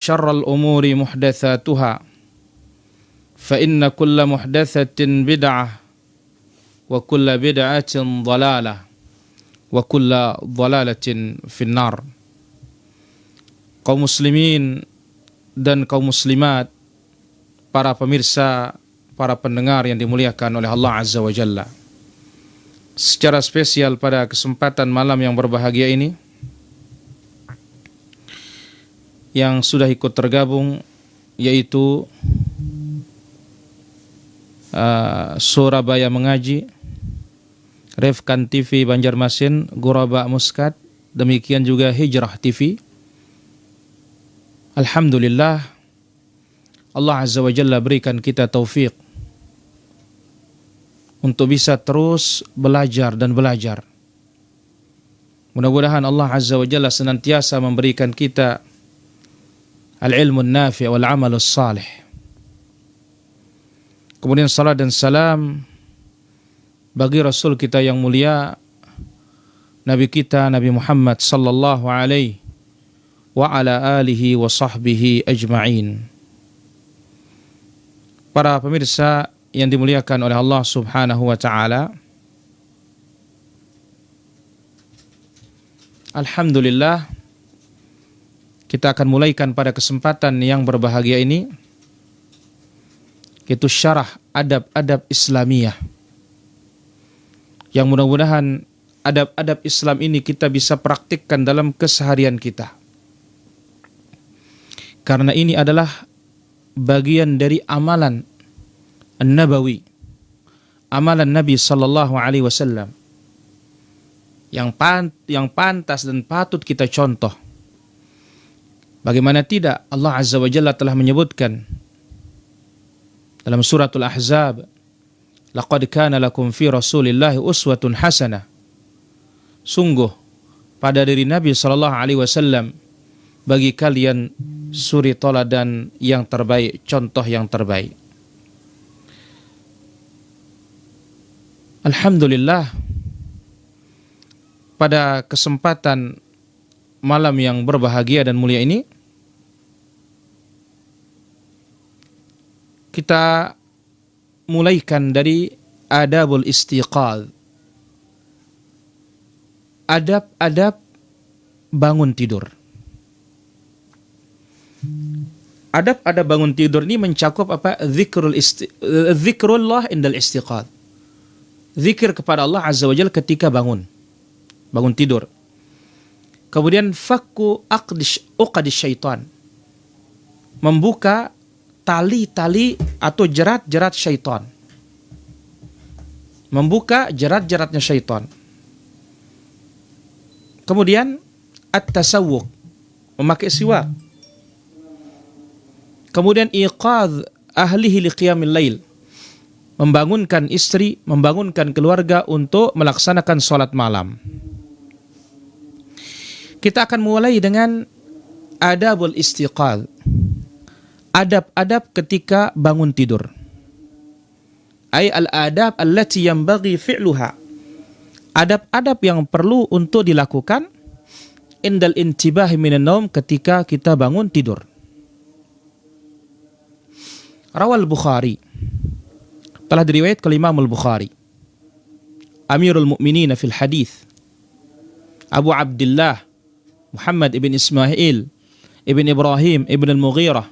وشر الأمور محدثاتها فإن كل محدثة بدعة وكل بدعة ضلالة وكل ضلالة في النار. Kaum muslimin dan kaum muslimat, para pemirsa, para pendengar yang dimuliakan oleh Allah Azza wa Jalla. Secara spesial pada kesempatan malam yang berbahagia ini, yang sudah ikut tergabung yaitu Surabaya Mengaji, Refkan TV Banjarmasin, Guraba Muscat, demikian juga Hijrah TV. Alhamdulillah, Allah Azza wa Jalla berikan kita taufik untuk bisa terus belajar dan belajar. Mudah-mudahan Allah Azza wa Jalla senantiasa memberikan kita al-ilmu nafi' wal amalus salih. Kemudian salat dan salam bagi Rasul kita yang mulia, Nabi kita Nabi Muhammad sallallahu alaihi wa ala alihi wa sahbihi ajma'in. Para pemirsa yang dimuliakan oleh Allah Subhanahu wa taala, alhamdulillah, kita akan mulaikan pada kesempatan yang berbahagia ini yaitu syarah adab-adab Islamiyah, yang mudah-mudahan adab-adab Islam ini kita bisa praktikkan dalam keseharian kita. Karena ini adalah bagian dari amalan An-Nabawi, amalan Nabi sallallahu alaihi wasallam yang pantas dan patut kita contoh. Bagaimana tidak, Allah Azza wa Jalla telah menyebutkan dalam suratul Ahzab, laqad kana lakum fi Rasulillahi uswatun hasanah. Sungguh pada diri Nabi sallallahu alaihi wasallam bagi kalian suri toladan yang terbaik, contoh yang terbaik. Alhamdulillah, pada kesempatan malam yang berbahagia dan mulia ini, kita mulaikan dari adabul istiqadz, adab-adab bangun tidur. Adab-adab bangun tidur ini mencakup apa? Zikrullah indal istiqadz. Zikir kepada Allah Azza wa Jalla ketika bangun tidur. Kemudian fakku uqadis syaitan, membuka tali-tali atau jerat-jerat syaitan, membuka jerat-jeratnya syaitan. Kemudian at-tasawwuk, memakai siwak. Kemudian iqadz ahlihi liqiyamil lail, membangunkan istri, membangunkan keluarga untuk melaksanakan sholat malam. Kita akan mulai dengan adabul istiqadz, adab-adab ketika bangun tidur. Ay al-adab allati yanbaghi fi'luha, adab-adab yang perlu untuk dilakukan indal intibahi minan naum, ketika kita bangun tidur. Rawal Bukhari, telah diriwayatkan oleh Imam Al-Bukhari, Amirul Mukminin fil Hadis, Abu Abdullah Muhammad ibn Ismail ibn Ibrahim ibn Al-Mughirah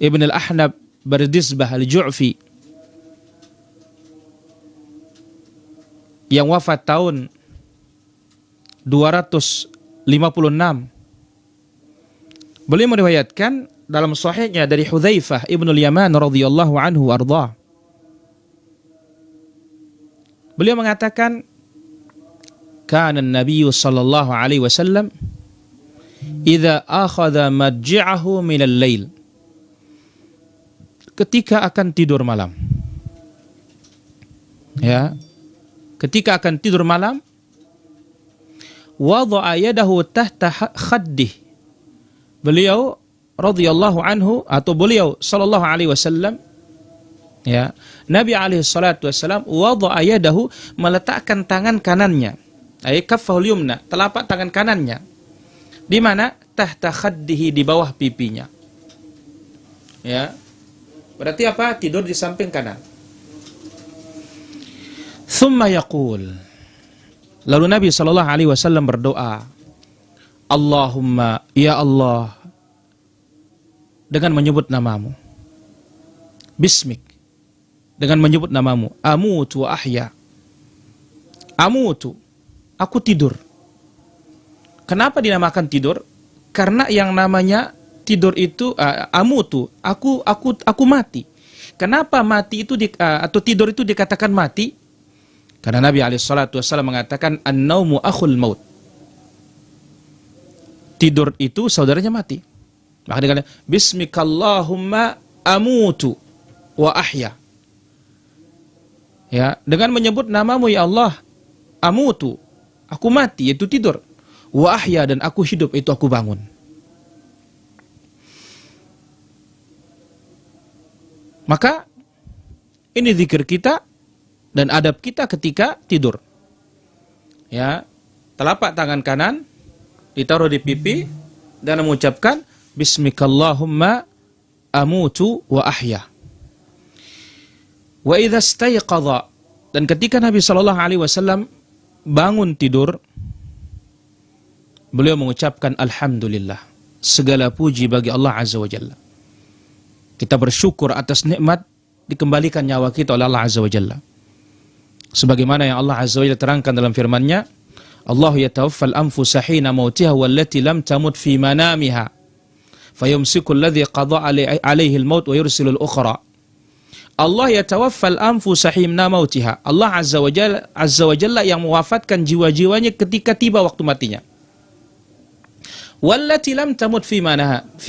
ibn Al-Ahnab Bardizbah Al-Ju'fi, yang wafat tahun 256. Beliau meriwayatkan dalam sahihnya dari Hudzaifah ibn al-Yaman radhiyallahu anhu arda. Beliau mengatakan, kana an-nabiy sallallahu alaihi wasallam idza akhadha madji'ahu min al-lail, ketika akan tidur malam, ya, ketika akan tidur malam, wada'a yadahu tahta khaddih, beliau radhiyallahu anhu atau beliau sallallahu alaihi wasallam, ya, Nabi alaihi salatu wasallam, wada'a yadahu, meletakkan tangan kanannya, ay kaffahul yumna, telapak tangan kanannya, Di mana? Tahta khaddihi, di bawah pipinya. Ya. Berarti apa? Tidur di samping kanan. Thumma yaqul. Lalu Nabi sallallahu alaihi wasallam berdoa, Allahumma, ya Allah, dengan menyebut namamu. Bismik, dengan menyebut namamu. Amutu wa ahya. Amutu, aku tidur. Kenapa dinamakan tidur? Karena yang namanya tidur itu amutu, aku mati. Kenapa mati itu atau tidur itu dikatakan mati? Karena Nabi SAW mengatakan an-naumu akhul maut. Tidur itu saudaranya mati. Maka dia kata, Bismikallahumma amutu wa ahya. Ya, dengan menyebut namamu ya Allah, amutu, aku mati, yaitu tidur. Wa ahya, dan aku hidup, itu aku bangun. Maka ini zikir kita dan adab kita ketika tidur. Ya, telapak tangan kanan ditaruh di pipi dan mengucapkan Bismikallahumma amutu wa ahya. Wa idza istayqadha, dan ketika Nabi sallallahu alaihi wasallam bangun tidur, beliau mengucapkan alhamdulillah, segala puji bagi Allah azza wa jalla. Kita bersyukur atas nikmat dikembalikan nyawa kita oleh Allah azza wa jalla. Sebagaimana yang Allah azza wa jalla terangkan dalam firman-Nya, Allah yatawaffal anfusa hina mautiha wallati lam tamut fi manamiha fayumsiku alladhi qada alaihi al-maut wa yursilu al-ukhra. Allah yatawaffal anfusa hina mautiha. Allah azza wa jalla yang mewafatkan jiwa-jiwanya ketika tiba waktu matinya. Wallati lam tamut fi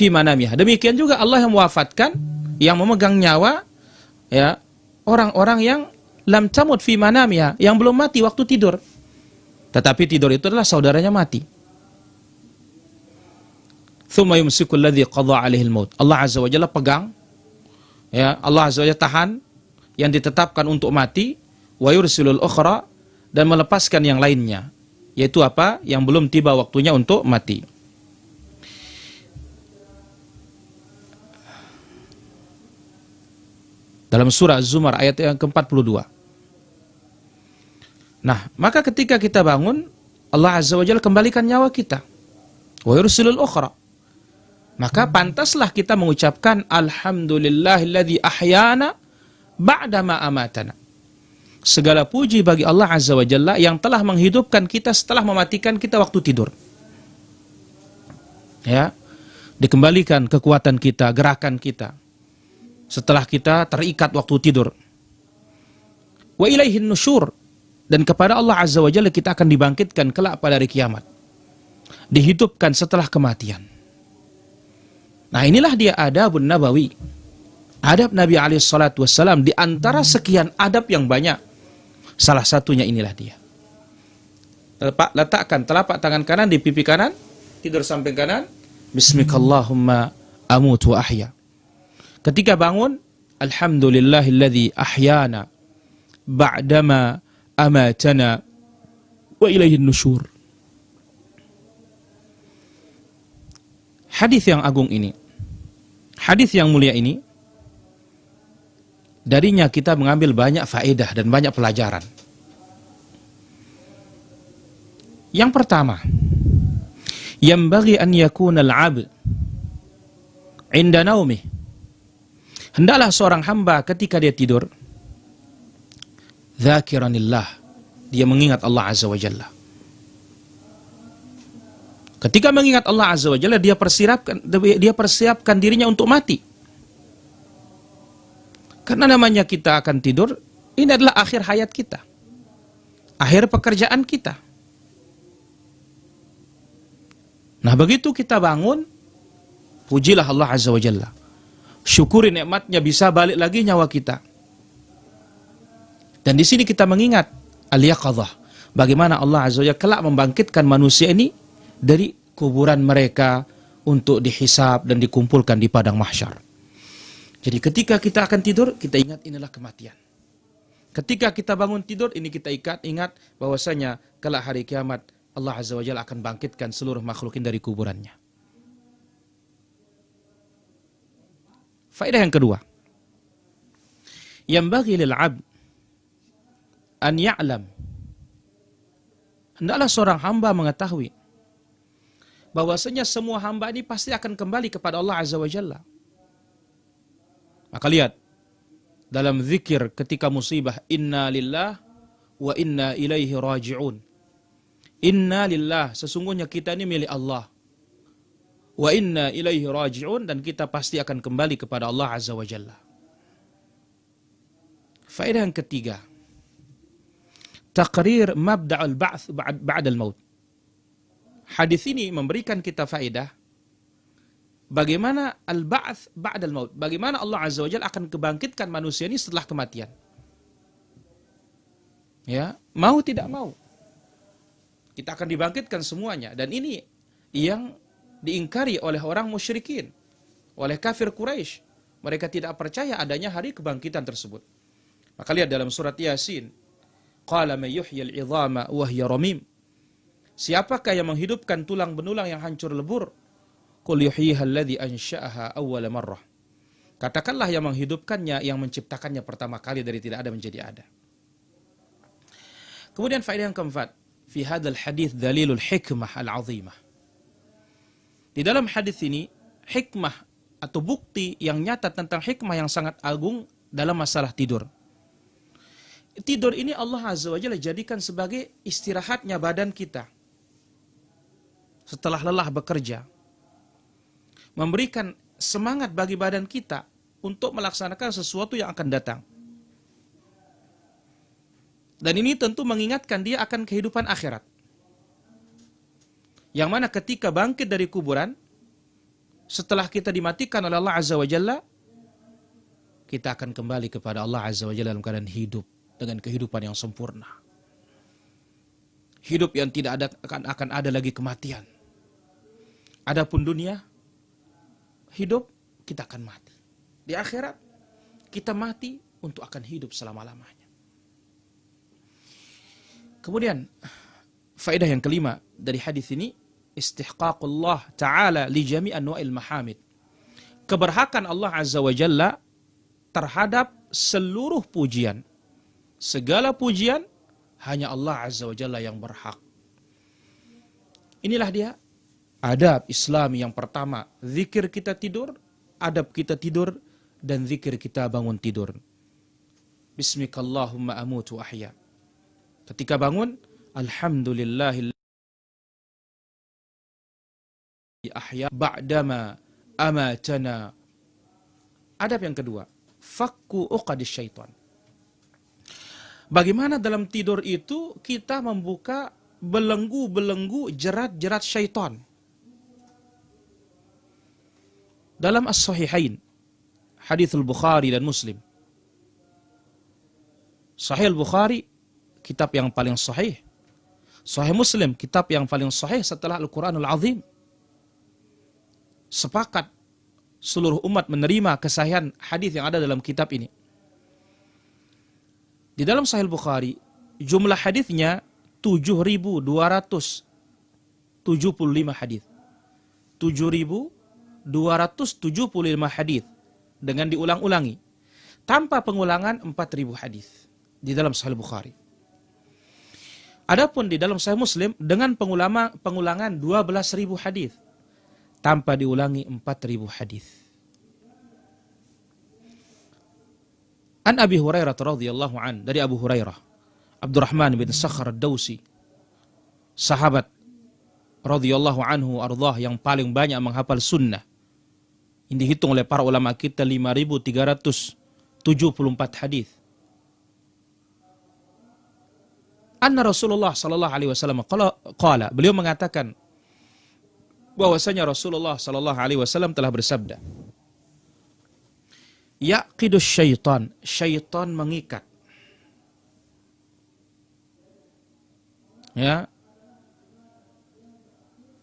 manamiha. Demikian juga Allah yang mewafatkan, yang memegang nyawa, ya, orang-orang yang lam tamut fi manamiha, yang belum mati waktu tidur. Tetapi tidur itu adalah saudaranya mati. Thumma yumsiku alladhi qadha alaihi al-maut. Allah azza wa jalla pegang, ya, Allah azza wa jalla tahan yang ditetapkan untuk mati, wa yursilul ukhra, dan melepaskan yang lainnya, yaitu apa? Yang belum tiba waktunya untuk mati. Dalam surah Az-Zumar ayat yang ke-42. Nah, maka ketika kita bangun, Allah azza wa jalla kembalikan nyawa kita. Wa yursilul ukhra. Maka pantaslah kita mengucapkan alhamdulillahilladzi ahyana ba'dama amatana. Segala puji bagi Allah azza wa jalla yang telah menghidupkan kita setelah mematikan kita waktu tidur. Ya. Dikembalikan kekuatan kita, gerakan kita setelah kita terikat waktu tidur. Wa ilaihin nusyur, dan kepada Allah azza wa jalla kita akan dibangkitkan kelak pada hari kiamat. Dihidupkan setelah kematian. Nah, inilah dia adabun nabawi. Adab Nabi SAW di antara sekian adab yang banyak. Salah satunya inilah dia. Letakkan telapak tangan kanan di pipi kanan, tidur samping kanan, Bismikallahumma amutu wa ahya. Ketika bangun, alhamdulillahilladzi ahyana ba'dama amatana wa ilaihin nusyur. Hadis yang agung ini, hadis yang mulia ini, darinya kita mengambil banyak faedah dan banyak pelajaran. Yang pertama, yambaghi an yakuna al-'abd 'inda naumih. Hendaklah seorang hamba ketika dia tidur, dzakiranillah, dia mengingat Allah azza wa jalla. Ketika mengingat Allah azza wa jalla, dia persiapkan dirinya untuk mati. Karena namanya kita akan tidur, ini adalah akhir hayat kita, akhir pekerjaan kita. Nah, begitu kita bangun, pujilah Allah azza wa jalla. Syukuri nikmatnya bisa balik lagi nyawa kita. Dan di sini kita mengingat al-yaqadzah, bagaimana Allah azza wa jalla kelak membangkitkan manusia ini dari kuburan mereka untuk dihisab dan dikumpulkan di padang mahsyar. Jadi ketika kita akan tidur, kita ingat inilah kematian. Ketika kita bangun tidur, ini kita ingat bahwasanya kelak hari kiamat Allah Azza wa Jalla akan bangkitkan seluruh makhlukin dari kuburannya. Faedah yang kedua, yanbaghi lil 'abd an ya'lam, hendaklah seorang hamba mengetahui bahwasanya semua hamba ini pasti akan kembali kepada Allah Azza wa Jalla. Maka lihat dalam zikir ketika musibah, inna lillah wa inna ilaihi raji'un. Inna lillah, sesungguhnya kita ini milik Allah. Wa inna ilaihi raji'un, dan kita pasti akan kembali kepada Allah Azza wa Jalla. Faedah yang ketiga, taqrir mabda'ul ba'ts ba'dal maut. Hadis ini memberikan kita faedah bagaimana al-ba'ts ba'dal maut, bagaimana Allah Azza wa Jalla akan kebangkitkan manusia ini setelah kematian. Ya, mau tidak mau kita akan dibangkitkan semuanya, dan ini yang diingkari oleh orang musyrikin, oleh kafir Quraisy. Mereka tidak percaya adanya hari kebangkitan tersebut. Maka lihat dalam surat Yasin, qala may yuhyil 'idhama wa hiya ramim. Siapakah yang menghidupkan tulang benulang yang hancur lebur? Qul yuhyiha alladhi ansha'aha awwala marrah. Katakanlah yang menghidupkannya, yang menciptakannya pertama kali dari tidak ada menjadi ada. Kemudian faedah yang keempat, fi hadzal hadits dalilul hikmah al-'azimah. Di dalam hadis ini hikmah atau bukti yang nyata tentang hikmah yang sangat agung dalam masalah tidur. Tidur ini Allah Azza wa Jalla jadikan sebagai istirahatnya badan kita setelah lelah bekerja, memberikan semangat bagi badan kita untuk melaksanakan sesuatu yang akan datang. Dan ini tentu mengingatkan dia akan kehidupan akhirat, yang mana ketika bangkit dari kuburan, setelah kita dimatikan oleh Allah Azza wa Jalla, kita akan kembali kepada Allah Azza wa Jalla dalam keadaan hidup dengan kehidupan yang sempurna. Hidup yang tidak ada akan ada lagi kematian. Adapun dunia, hidup, kita akan mati. Di akhirat, kita mati untuk akan hidup selama-lamanya. Kemudian, faedah yang kelima dari hadis ini, istihqaqullah ta'ala li jami' anwa'il mahamid. Keberhakan Allah Azza wa Jalla terhadap seluruh pujian. Segala pujian hanya Allah Azza wa Jalla yang berhak. Inilah dia adab Islam yang pertama. Zikir kita tidur, adab kita tidur, dan zikir kita bangun tidur. Bismikallahumma amutu ahya. Ketika bangun, alhamdulillahilladzi ahya ba'dama amatana. Adab yang kedua, fakku uqadis syaitan. Bagaimana dalam tidur itu kita membuka belenggu-belenggu jerat-jerat syaitan. Dalam As-Sahihain, hadits Al-Bukhari dan Muslim. Sahih Al-Bukhari, kitab yang paling sahih. Sahih Muslim, kitab yang paling sahih setelah Al-Quranul Azim. Sepakat seluruh umat menerima kesahihan hadis yang ada dalam kitab ini. Di dalam Sahih Bukhari, jumlah hadisnya 7.275 hadis. 7.275 hadis dengan diulang-ulangi. Tanpa pengulangan 4.000 hadis di dalam Sahih Bukhari. Adapun di dalam Sahih Muslim dengan pengulangan 12.000 hadis tanpa diulangi 4.000 hadis. An Abi Hurairah radhiyallahu an, dari Abu Hurairah, Abdurrahman bin Sakhar ad-Dawsi, sahabat radhiyallahu anhu ardhah yang paling banyak menghafal sunnah. Ini dihitung oleh para ulama kita 5.374 hadis. Anna Rasulullah sallallahu alaihi wasallam qala, beliau mengatakan bahwasanya Rasulullah sallallahu alaihi wasallam telah bersabda, yaqidus syaitan, syaitan mengikat. Ya.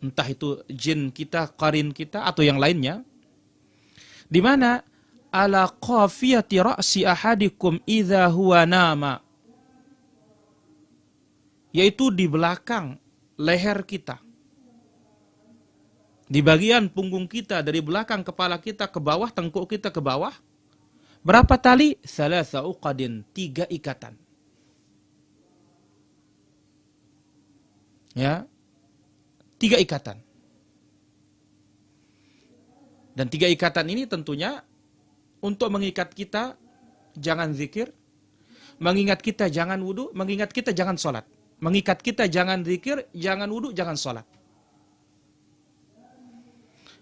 Entah itu jin kita, qarin kita atau yang lainnya, di mana ala qafiyati ra'si ahadikum idza huwa nama, yaitu di belakang leher kita, di bagian punggung kita, dari belakang kepala kita ke bawah, tengkuk kita ke bawah. Berapa tali? Thalatha uqadin, 3 ikatan. Ya, 3 ikatan. Dan 3 ikatan ini tentunya untuk mengikat kita jangan zikir, mengingat kita jangan wudu, mengingat kita jangan sholat. Mengikat kita jangan zikir, jangan wudu, jangan sholat.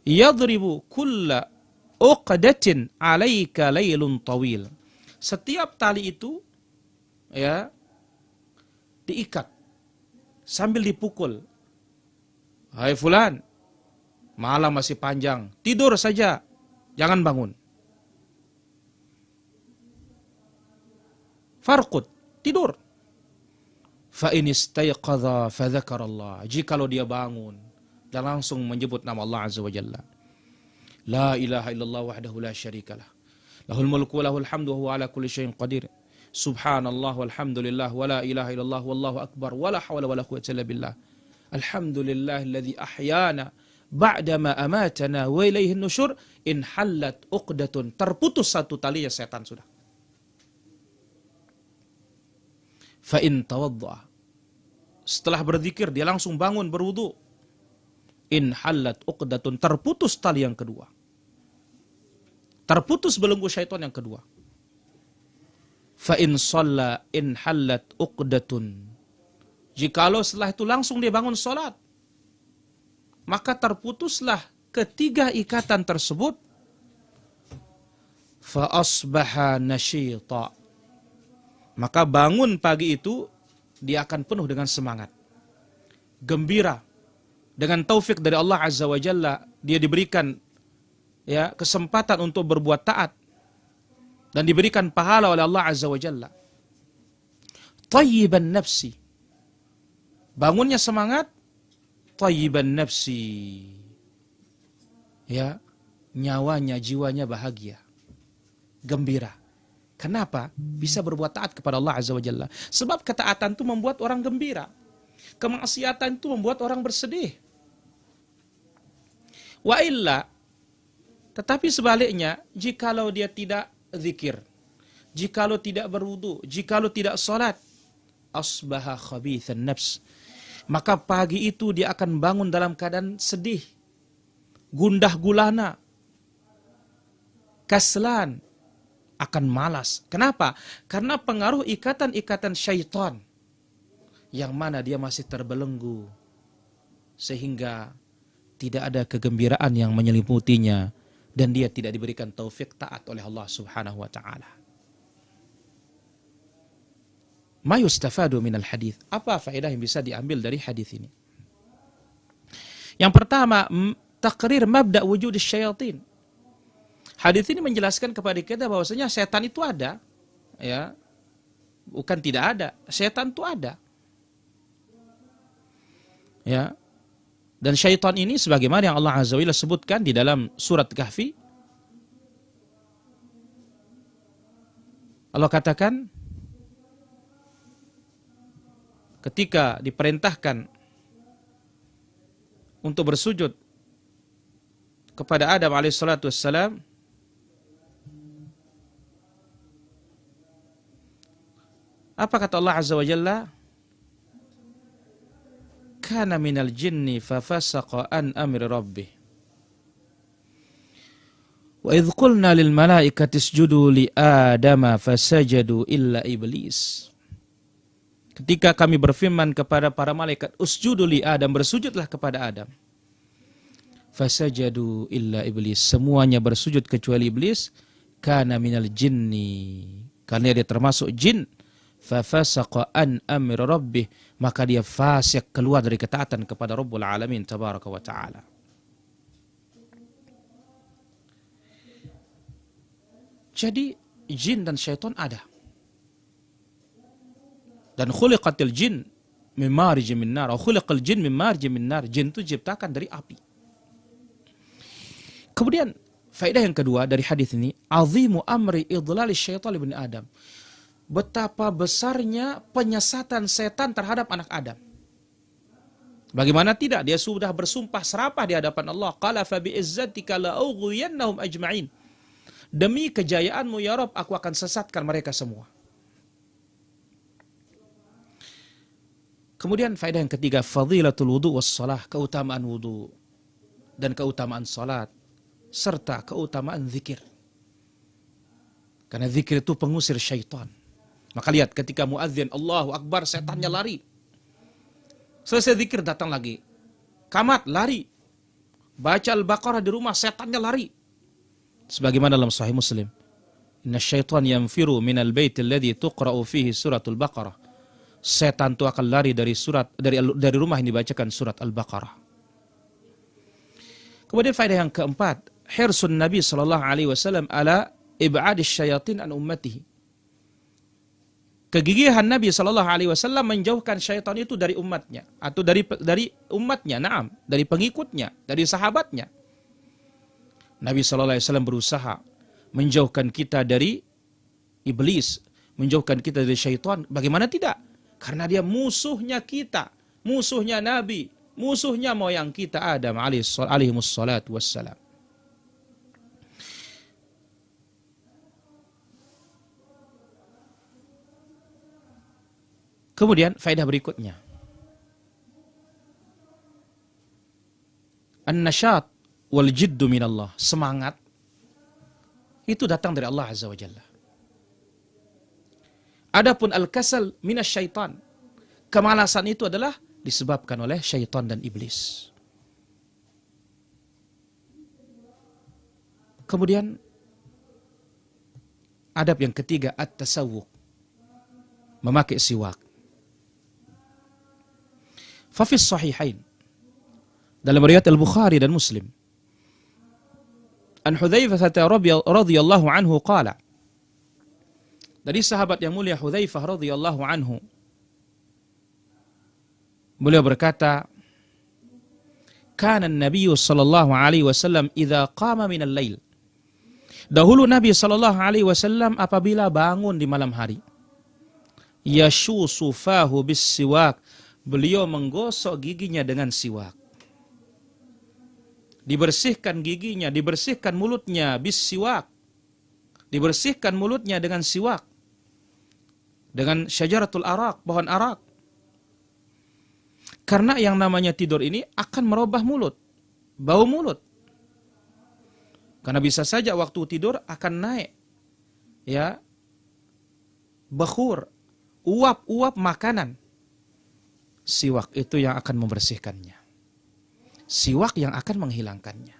Yadribu kulla uqdatin alaika laylun tawil. Setiap tali itu ya diikat sambil dipukul. Hai fulan, malam masih panjang, tidur saja, jangan bangun. Farqud, tidur. Fa in istayqadha fa dzakarallah. Jikalau dia bangun dan langsung menyebut nama Allah Azza wa Jalla. La ilaha illallah wahdahu la syarikalah. Lahul mulku wa lahul hamdu wa huwa ala kulli syai'in qadir. Subhanallah walhamdulillah wa la ilaha illallah wallahu akbar wa la hawla wa la quwwata illa billah. Alhamdulillahilladzi ahyana ba'dama amatana wa ilaihin nusyur. In hallat uqdatun. Terputus satu tali ya setan sudah. Fa in tawadda. Setelah berzikir dia langsung bangun berwudu. In hallat uqdatun, terputus tali yang kedua. Terputus belenggu syaitan yang kedua. Fa in shalla in hallat uqdatun. Jikalau setelah itu langsung dia bangun salat, maka terputuslah ketiga ikatan tersebut. Fa asbaha nasyita. Maka bangun pagi itu dia akan penuh dengan semangat, gembira. Dengan taufik dari Allah Azza wa Jalla, dia diberikan ya kesempatan untuk berbuat taat dan diberikan pahala oleh Allah Azza wa Jalla. Tayyiban nafsi. Bangunnya semangat, tayyiban nafsi. Ya, nyawanya, jiwanya bahagia, gembira. Kenapa? Bisa berbuat taat kepada Allah Azza wa Jalla. Sebab ketaatan itu membuat orang gembira. Kemaksiatan itu membuat orang bersedih. Wa illa, tetapi sebaliknya, jikalau dia tidak zikir, jikalau tidak berwudu, jikalau tidak salat, asbaha khabithan nafs. Maka pagi itu dia akan bangun dalam keadaan sedih, gundah gulana, kaslan, akan malas. Kenapa? Karena pengaruh ikatan-ikatan syaitan yang mana dia masih terbelenggu, sehingga tidak ada kegembiraan yang menyelimutinya dan dia tidak diberikan taufik taat oleh Allah Subhanahu wa taala. Ma yustafadu minal hadis. Apa faedah yang bisa diambil dari hadis ini? Yang pertama, takrir mabda wujud syaitan. Hadis ini menjelaskan kepada kita bahwasanya setan itu ada, ya. Bukan tidak ada, setan itu ada. Ya. Dan syaitan ini sebagaimana yang Allah Azza wa Jalla sebutkan di dalam surat Kahfi. Allah katakan ketika diperintahkan untuk bersujud kepada Adam alaihissalatu wassalam, apa kata Allah Azza wa Jalla? Kana minal jinni fafasaqa an amri rabbih. Wa idh qulna lil malaikati isjudu li Adama fasajadu illa iblis. Ketika kami berfirman kepada para malaikat, usjudu li Adam, bersujudlah kepada Adam. Fasajadu illa iblis. Semuanya bersujud kecuali iblis. Kana minal jinni. Karena dia termasuk jin. Fafasaqa an amri rabbih, maka dia fasik, keluar dari ketaatan kepada Rabbul Alamin tabaraka wa taala. Jadi jin dan syaitan ada. Dan khuliqatil jin min marij min nar, atau khuliqal jin min marij min nar. Jin itu diciptakan dari api. Kemudian faedah yang kedua dari hadis ini, azimu amri idlal syaitan ibn Adam. Betapa besarnya penyesatan setan terhadap anak Adam. Bagaimana tidak? Dia sudah bersumpah serapah di hadapan Allah. Qala fa bi'izzatika la'ughwiyannahum ajma'in. Demi kejayaanmu ya Rabb, aku akan sesatkan mereka semua. Kemudian faedah yang ketiga, fadilatul wudu wassalah, keutamaan wudu dan keutamaan salat serta keutamaan zikir. Karena zikir itu pengusir syaitan. Maka lihat ketika muadzin Allahu Akbar, setannya lari. Selesai zikir datang lagi. Kamat lari. Baca Al-Baqarah di rumah, setannya lari. Sebagaimana dalam Sahih Muslim, inna syaitan yanfiru minal bait alladhi tuqra'u fihi suratul Baqarah. Setan itu akan lari dari rumah yang dibacakan surat Al-Baqarah. Kemudian faedah yang keempat, hirsun Nabi sallallahu alaihi wasallam ala ib'adis syayatin an ummatihi. Kegigihan Nabi sallallahu alaihi wasallam menjauhkan syaitan itu dari umatnya atau dari umatnya, dari pengikutnya, dari sahabatnya. Nabi sallallahu alaihi wasallam berusaha menjauhkan kita dari iblis, menjauhkan kita dari syaitan. Bagaimana tidak? Karena dia musuhnya kita, musuhnya Nabi, musuhnya moyang kita Adam alaihimus salatu wassalam. Kemudian faedah berikutnya. An-nasyat wal jiddu minallah. Semangat itu datang dari Allah Azza wa Jalla. Adapun al-kasal minasyaitan. Kemalasan itu adalah disebabkan oleh syaitan dan iblis. Kemudian adab yang ketiga, at-tasawwuk. Memakai siwak. Fafis sahihain. Dalam riwayat Al-Bukhari dan Muslim. An Hudzaifah radhiyallahu anhu qala. Dari sahabat yang mulia Hudzaifah radhiyallahu anhu, beliau berkata, kana an-nabiy sallallahu alaihi wasallam idza qama min al-lail. Dahulu Nabi sallallahu alaihi wasallam apabila bangun di malam hari, yashusu fahu bis-siwak, beliau menggosok giginya dengan siwak. Dibersihkan giginya, dibersihkan mulutnya bis-siwak. Dibersihkan mulutnya dengan siwak. Dengan syajaratul arak, pohon arak. Karena yang namanya tidur ini akan merubah mulut, bau mulut. Karena bisa saja waktu tidur akan naik, ya, bakhur, uap-uap makanan. Siwak itu yang akan membersihkannya. Siwak yang akan menghilangkannya.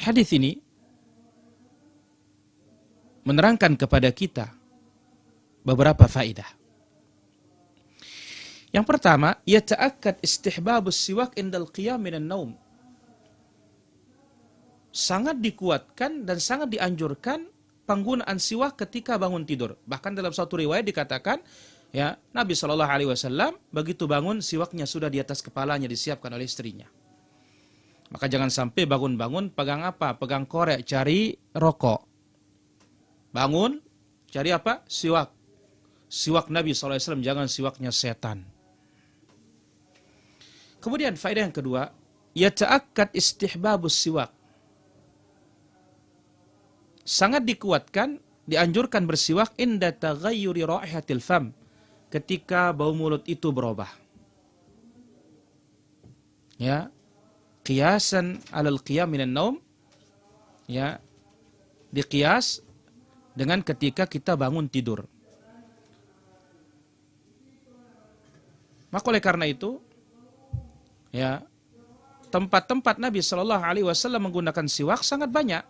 Hadis ini menerangkan kepada kita beberapa faedah. Yang pertama, yata'akkad istihbabus siwak indal qiyam minan naum. Sangat dikuatkan dan sangat dianjurkan penggunaan siwak ketika bangun tidur. Bahkan dalam satu riwayat dikatakan, ya, Nabi SAW begitu bangun siwaknya sudah di atas kepalanya disiapkan oleh istrinya. Maka jangan sampai bangun-bangun pegang apa? Pegang korek, cari rokok. Bangun, cari apa? Siwak. Siwak Nabi SAW, jangan siwaknya setan. Kemudian faedah yang kedua, yata'akkad istihbabus siwak. Sangat dikuatkan, dianjurkan bersiwak inda taghayyuri raihatil fam, ketika bau mulut itu berubah. Ya, qiyasan 'alal qiyam minan naum, ya, diqiyas dengan ketika kita bangun tidur. Maka oleh karena itu, ya, tempat-tempat Nabi Shallallahu Alaihi Wasallam menggunakan siwak sangat banyak.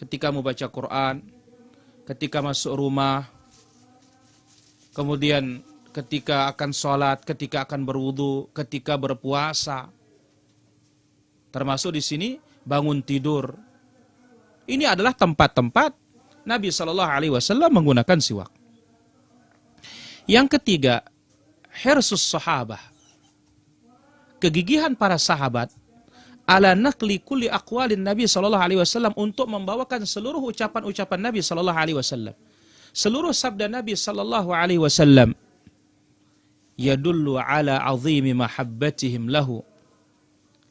Ketika mau baca Quran, ketika masuk rumah, kemudian ketika akan sholat, ketika akan berwudu, ketika berpuasa. Termasuk di sini bangun tidur. Ini adalah tempat-tempat Nabi Shallallahu Alaihi Wasallam menggunakan siwak. Yang ketiga, hirsus sahabah, kegigihan para sahabat ala naqli kulli aqwalin Nabi sallallahu alaihi wasallam, untuk membawakan seluruh ucapan-ucapan Nabi sallallahu alaihi wasallam. Seluruh sabda Nabi sallallahu alaihi wasallam yadullu ala azimi mahabbatihim lahu.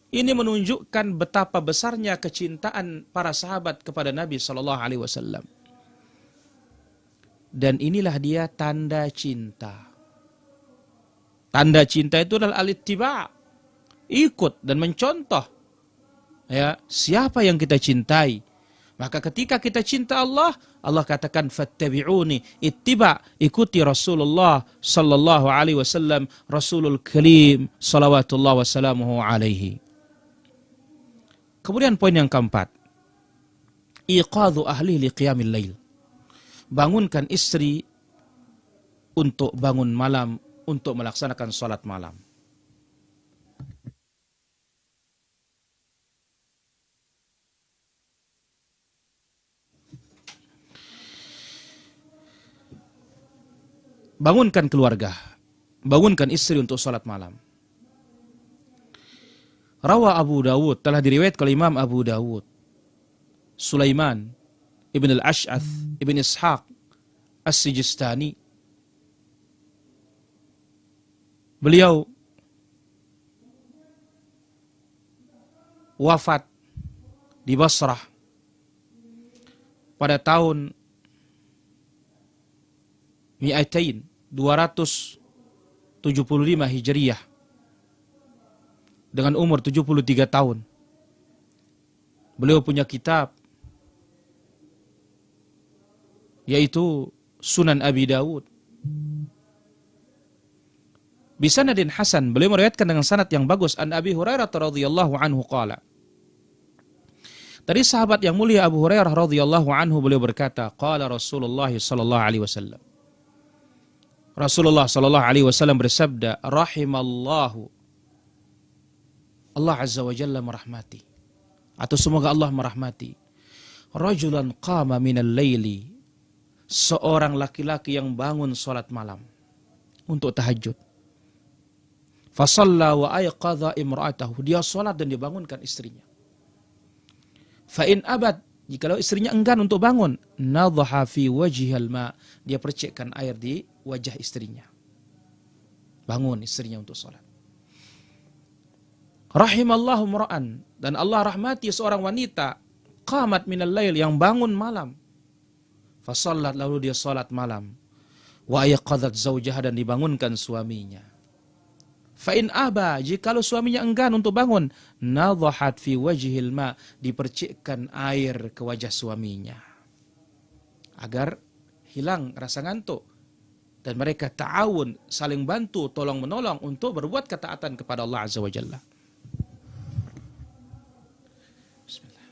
Ini menunjukkan betapa besarnya kecintaan para sahabat kepada Nabi sallallahu alaihi wasallam. Dan inilah dia tanda cinta. Tanda cinta itu adalah al-ittiba', ikut dan mencontoh ya siapa yang kita cintai. Maka ketika kita cinta Allah, Allah katakan fattabi'uni, ittiba, ikuti Rasulullah sallallahu alaihi wasallam, Rasulul Karim salawatullah wassalamuhu alaihi. Kemudian poin yang keempat, iqadhu ahli liqiyamil lail. Bangunkan istri untuk bangun malam, untuk melaksanakan salat malam. Bangunkan keluarga, bangunkan istri untuk salat malam. Rawa Abu Dawud, telah diriwayatkan oleh Imam Abu Dawud, Sulaiman ibn al-Ash'ath ibn Ishaq as-Sijistani, beliau wafat di Basrah pada tahun 275 Hijriyah dengan umur 73 tahun. Beliau punya kitab yaitu Sunan Abi Dawud. Bisanadin hasan, beliau meriwayatkan dengan sanad yang bagus an Abi Hurairah radhiyallahu anhu qala. Dari sahabat yang mulia Abu Hurairah radhiyallahu anhu, beliau berkata, qala Rasulullah sallallahu alaihi wasallam. Rasulullah sallallahu alaihi wasallam bersabda, rahimallahu, Allah azza wa jalla merahmati, atau semoga Allah merahmati, rajulan qama minal laili, seorang laki-laki yang bangun salat malam untuk tahajud. Fasalla wa ayqadha imra'atahu, dia salat dan dibangunkan istrinya. Fa in abad, jikalau istrinya enggan untuk bangun, nadhaha fi wajhihal ma, dia percikkan air di wajah istrinya. Bangun istrinya untuk salat. Rahimallahu mra'an, dan Allah rahmati seorang wanita qamat minal lail, yang bangun malam. Fasallat, lalu dia salat malam. Wa ayqadhat zawjaha, dan dibangunkan suaminya. Fa in aba, jikalau suaminya enggan untuk bangun, nadhahat fi wajhil ma, dipercikkan air ke wajah suaminya agar hilang rasa ngantuk, dan mereka ta'awun, saling bantu tolong menolong untuk berbuat ketaatan kepada Allah azza wa jalla. Bismillah.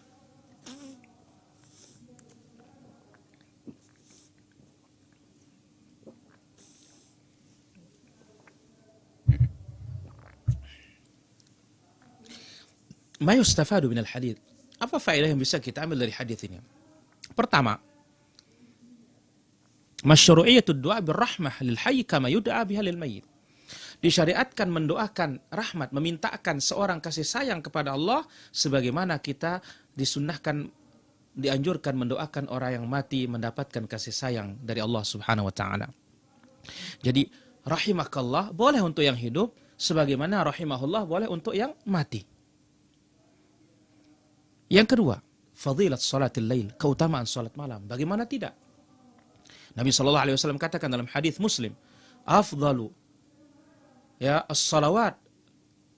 Ma yustafadu minal hadith. Apa faedah yang bisa kita ambil dari hadis ini? Pertama, masyru'iyatud du'a birrahmah lil hayy kama yud'a biha lil mayyit. Disyariatkan mendoakan rahmat, memintakan seorang kasih sayang kepada Allah sebagaimana kita disunnahkan, dianjurkan mendoakan orang yang mati mendapatkan kasih sayang dari Allah Subhanahu wa taala. Jadi rahimakallah boleh untuk yang hidup sebagaimana rahimahullah boleh untuk yang mati. Yang kedua, fadilat salatil lail, keutamaan salat malam. Bagaimana tidak? Nabi sallallahu alaihi wasallam katakan dalam hadis Muslim, afdalu ya as-salawat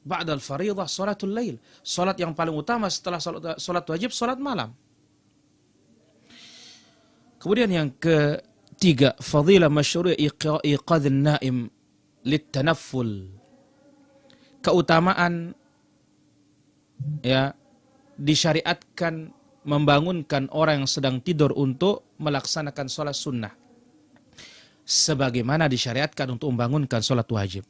ba'da al-fariidhah salatul lail. Salat yang paling utama setelah salat wajib salat malam. Kemudian yang ketiga, fadilah masyru' iqadhin naim litanafful. Keutamaan ya disyariatkan membangunkan orang yang sedang tidur untuk melaksanakan sholat sunnah, sebagaimana disyariatkan untuk membangunkan sholat wajib.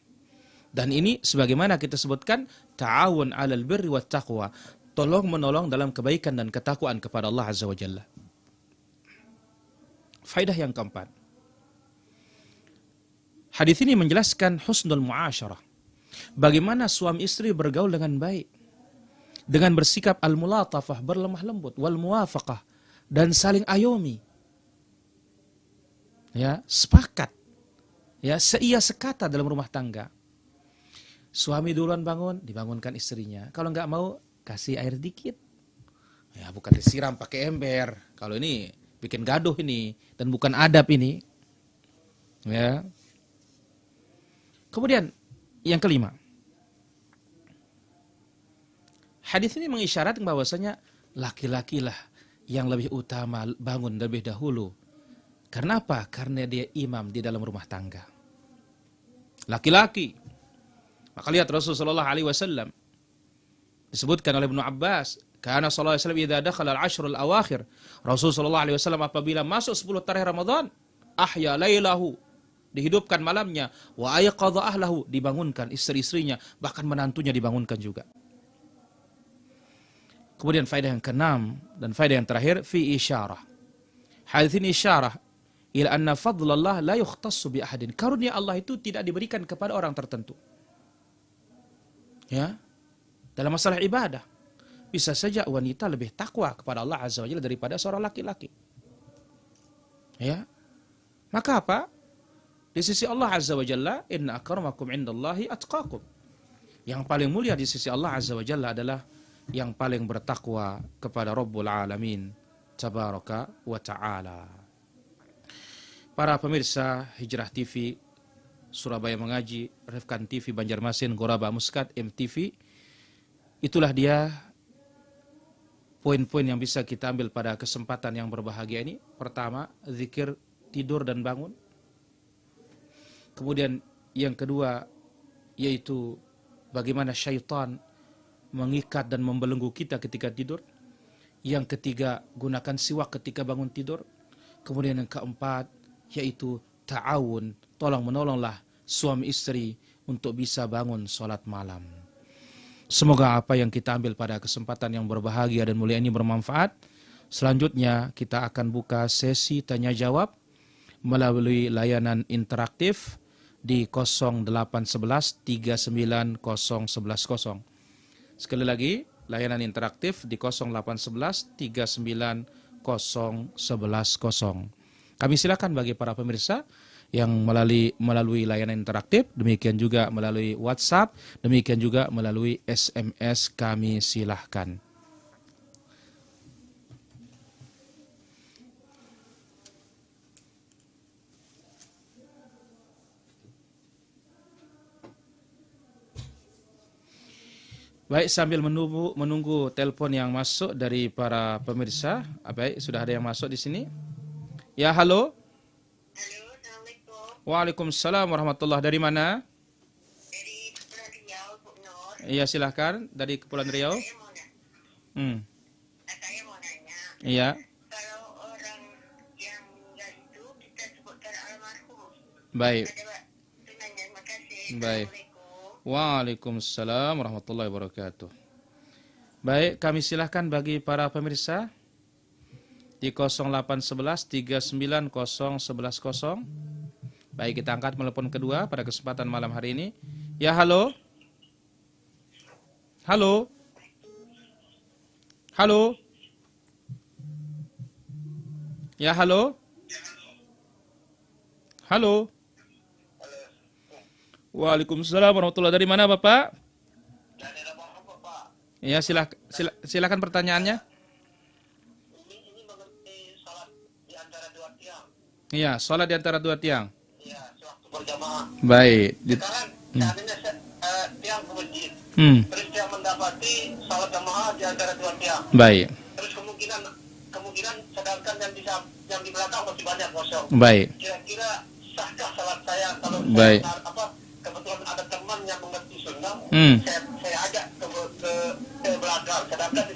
Dan ini sebagaimana kita sebutkan, ta'awun 'alal birri wat taqwa, tolong menolong dalam kebaikan dan ketakwaan kepada Allah azza wa jalla. Faedah yang keempat, hadis ini menjelaskan husnul muasyarah, bagaimana suami istri bergaul dengan baik, dengan bersikap al-mulatafah, berlemah lembut, wal muwafaqah, dan saling ayomi. Ya, sepakat. Ya, seia sekata dalam rumah tangga. Suami duluan bangun, dibangunkan istrinya. Kalau nggak mau, kasih air dikit. Ya, bukan disiram pakai ember. Kalau ini bikin gaduh ini dan bukan adab ini. Ya. Kemudian yang kelima. Hadis ini mengisyaratkan bahwasanya laki-lakilah yang lebih utama bangun lebih dahulu. Karena apa? Karena dia imam di dalam rumah tangga. Laki-laki. Maka lihat Rasulullah SAW disebutkan oleh Ibnu Abbas, karena sallallahu alaihi wasallam idza dakhala al-ashr al-awakhir, Rasulullah SAW apabila masuk 10 terakhir Ramadan, ahya lailahu, dihidupkan malamnya, wa ayqadha ahlahu, dibangunkan istri-istrinya, bahkan menantunya dibangunkan juga. Kemudian faedah yang keenam dan faedah yang terakhir, fi isyarah. Hadis ini isyarah ila anna fadlallah la yukhtassu bi ahadin. Karunia Allah itu tidak diberikan kepada orang tertentu. Ya. Dalam masalah ibadah, bisa saja wanita lebih takwa kepada Allah Azza wa Jalla daripada seorang laki-laki. Ya. Maka apa? Di sisi Allah Azza wa Jalla, inna akramakum indallahi atqakum. Yang paling mulia di sisi Allah Azza wa Jalla adalah yang paling bertakwa kepada Rabbul Alamin Tabaraka wa Ta'ala. Para pemirsa Hijrah TV, Surabaya Mengaji, Rifkan TV, Banjarmasin, Goraba Muskat, MTV, itulah dia poin-poin yang bisa kita ambil pada kesempatan yang berbahagia ini. Pertama, zikir tidur dan bangun. Kemudian yang kedua, yaitu bagaimana syaitan mengikat dan membelenggu kita ketika tidur. Yang ketiga, gunakan siwak ketika bangun tidur. Kemudian yang keempat, yaitu ta'awun, tolong-menolonglah suami istri untuk bisa bangun sholat malam. Semoga apa yang kita ambil pada kesempatan yang berbahagia dan mulia ini bermanfaat. Selanjutnya kita akan buka sesi tanya jawab melalui layanan interaktif di 0811 390110. Sekali lagi, layanan interaktif di 0811 390110. Kami silakan bagi para pemirsa yang melalui layanan interaktif, demikian juga melalui WhatsApp, demikian juga melalui SMS, kami silahkan. Baik, sambil menunggu telepon yang masuk dari para pemirsa. Baik, sudah ada yang masuk di sini. Ya, halo. Halo, Assalamualaikum. Waalaikumsalam warahmatullahi. Dari mana? Dari Kepulauan Riau, Bu Nur. Iya, silahkan. Dari Kepulauan Riau. Saya mau nanya. Iya. Kalau orang yang meninggal itu, kita sebutkan almarhum. Baik. Ada Pak? Itu nanya, terima kasih. Baik. Assalamualaikum. Waalaikumsalam warahmatullahi wabarakatuh. Baik, kami silahkan bagi para pemirsa di 0811 390110. Baik, kita angkat telepon kedua pada kesempatan malam hari ini. Ya, halo. Halo. Halo. Ya, halo. Halo. Waalaikumsalam warahmatullahi. Dari mana, Bapak? Dari Lampung, Pak. Ya, silakan pertanyaannya. Ini mengenai salat di antara dua tiang. Iya, sholat di antara dua tiang. Iya, sewaktu berjamaah. Baik. Sekarang, seandainya tiang ke masjid. Terus dia mendapati salat jamaah di antara dua tiang. Baik. Terus kemungkinan sedangkan yang di belakang masih banyak kosong. Baik. Kira-kira sahkah salat saya kalau Baik. saya kebetulan ada teman yang mengerti sunnah, saya ajak ke belakang, sedangkan di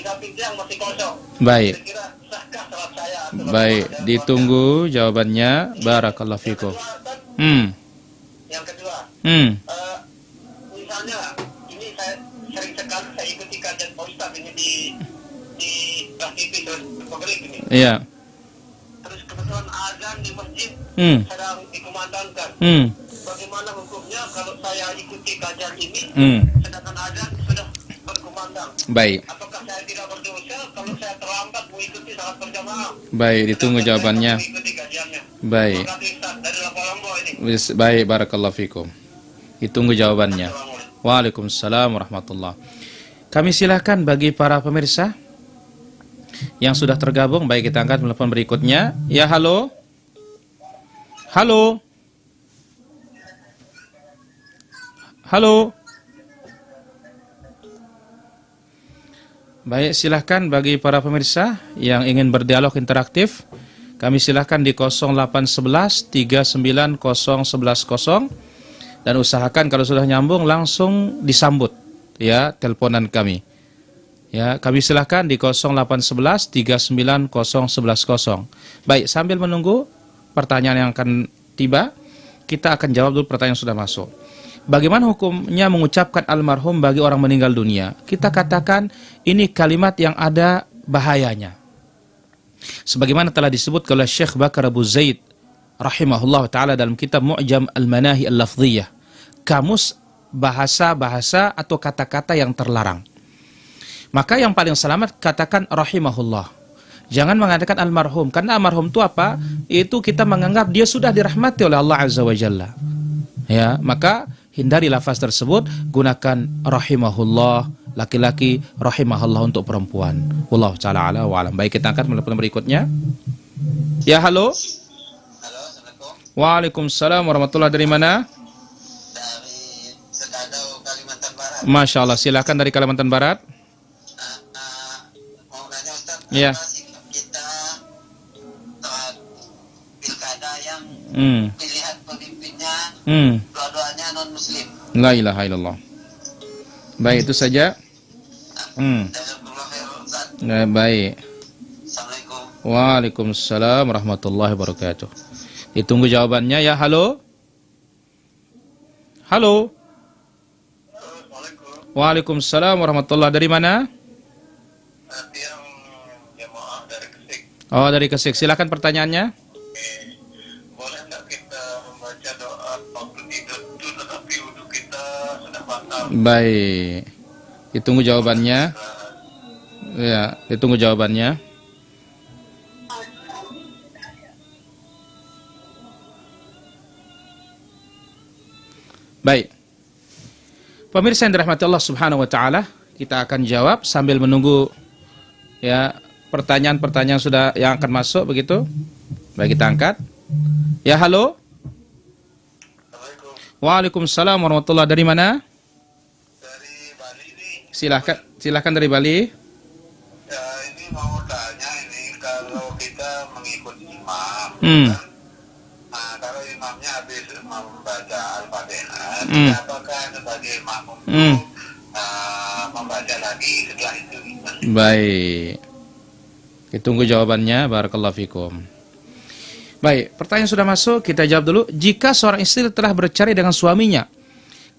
samping tiang masih kosong. Baik. Kira-kira sahkah salat saya? Baik, ditunggu jawabannya. Barakallahu fikum. Yang kedua, misalnya ini saya sering sekali saya ikuti kajian Pak Ustaz ini di TV terus maghrib ini. Iya. Terus kebetulan azan di masjid sedang dikumandangkan. Bagaimana hukumnya kalau saya ikuti kajian ini sedangkan azan sudah berkumandang? Baik. Apakah saya tidak berdosa kalau saya terlambat mengikuti salat berjamaah? Baik, ditunggu jawabannya. Mengikuti kajiannya. Baik. Terima kasih Ustaz dari Lampung Lombok ini. Baik, barakallahu fikum. Ditunggu jawabannya. Assalamualaikum. Waalaikumsalam warahmatullah. Kami silahkan bagi para pemirsa yang sudah tergabung, baik kita angkat telepon berikutnya. Ya, halo. Halo. Halo. Baik, silahkan bagi para pemirsa yang ingin berdialog interaktif. Kami silahkan di 0811 390110 dan usahakan kalau sudah nyambung langsung disambut ya teleponan kami. Ya, kami silahkan di 0811 390110. Baik, sambil menunggu pertanyaan yang akan tiba, kita akan jawab dulu pertanyaan yang sudah masuk. Bagaimana hukumnya mengucapkan almarhum bagi orang meninggal dunia? Kita katakan ini kalimat yang ada bahayanya. Sebagaimana telah disebut oleh Syekh Bakar Abu Zaid rahimahullah ta'ala dalam kitab Mu'jam al-Manahi al-Lafdhiyah, kamus bahasa-bahasa atau kata-kata yang terlarang. Maka yang paling selamat katakan rahimahullah. Jangan mengatakan almarhum, karena almarhum itu apa? Itu kita menganggap dia sudah dirahmati oleh Allah Azza wa Jalla. Ya, maka hindari lafaz tersebut, gunakan rahimahullah laki-laki, rahimahullah untuk perempuan. Wallahu ta'ala ala wa alam. Baik, kita angkat telepon berikutnya. Ya, halo. Halo, Assalamualaikum. Waalaikumsalam warahmatullahi. Dari mana? Dari Sedadau, Kalimantan Barat. Masya Allah, silakan dari Kalimantan Barat. Mau nanya Ustaz, Iya. apa sikap kita saat pilkada yang pilihan pemimpinnya dua-duanya non-muslim? La ilaha illallah. Baik, itu saja. Jazakumullah khair, Ustaz. Baik. Assalamualaikum. Waalaikumsalam warahmatullahi wabarakatuh. Ditunggu jawabannya ya. Halo. Halo. Assalamualaikum. Waalaikumsalam warahmatullahi. Dari mana? Yang jemaah dari Kesik. Oh, dari Kesik. Silakan pertanyaannya. Boleh nggak kita membaca doa waktu tidur itu tetapi wudhu kita sudah batal? Baik. Ditunggu jawabannya. Ya, ditunggu jawabannya. Baik. Pemirsa yang dirahmati Allah Subhanahu wa taala, kita akan jawab sambil menunggu ya pertanyaan-pertanyaan sudah yang akan masuk begitu. Baik, kita angkat. Ya, halo. Assalamualaikum. Waalaikumsalam warahmatullahi. Dari mana? Dari Bali nih. Silahkan dari Bali. Ya, ini mau tanya ini kalau kita mengikuti imam, kan? Nah, kalau imamnya habis membaca Al-Fatihah, apakah sebagai makmum membaca lagi setelah itu? Baik. Ditunggu jawabannya. Barakallahu fikum. Baik, pertanyaan sudah masuk, kita jawab dulu. Jika seorang istri telah bercerai dengan suaminya,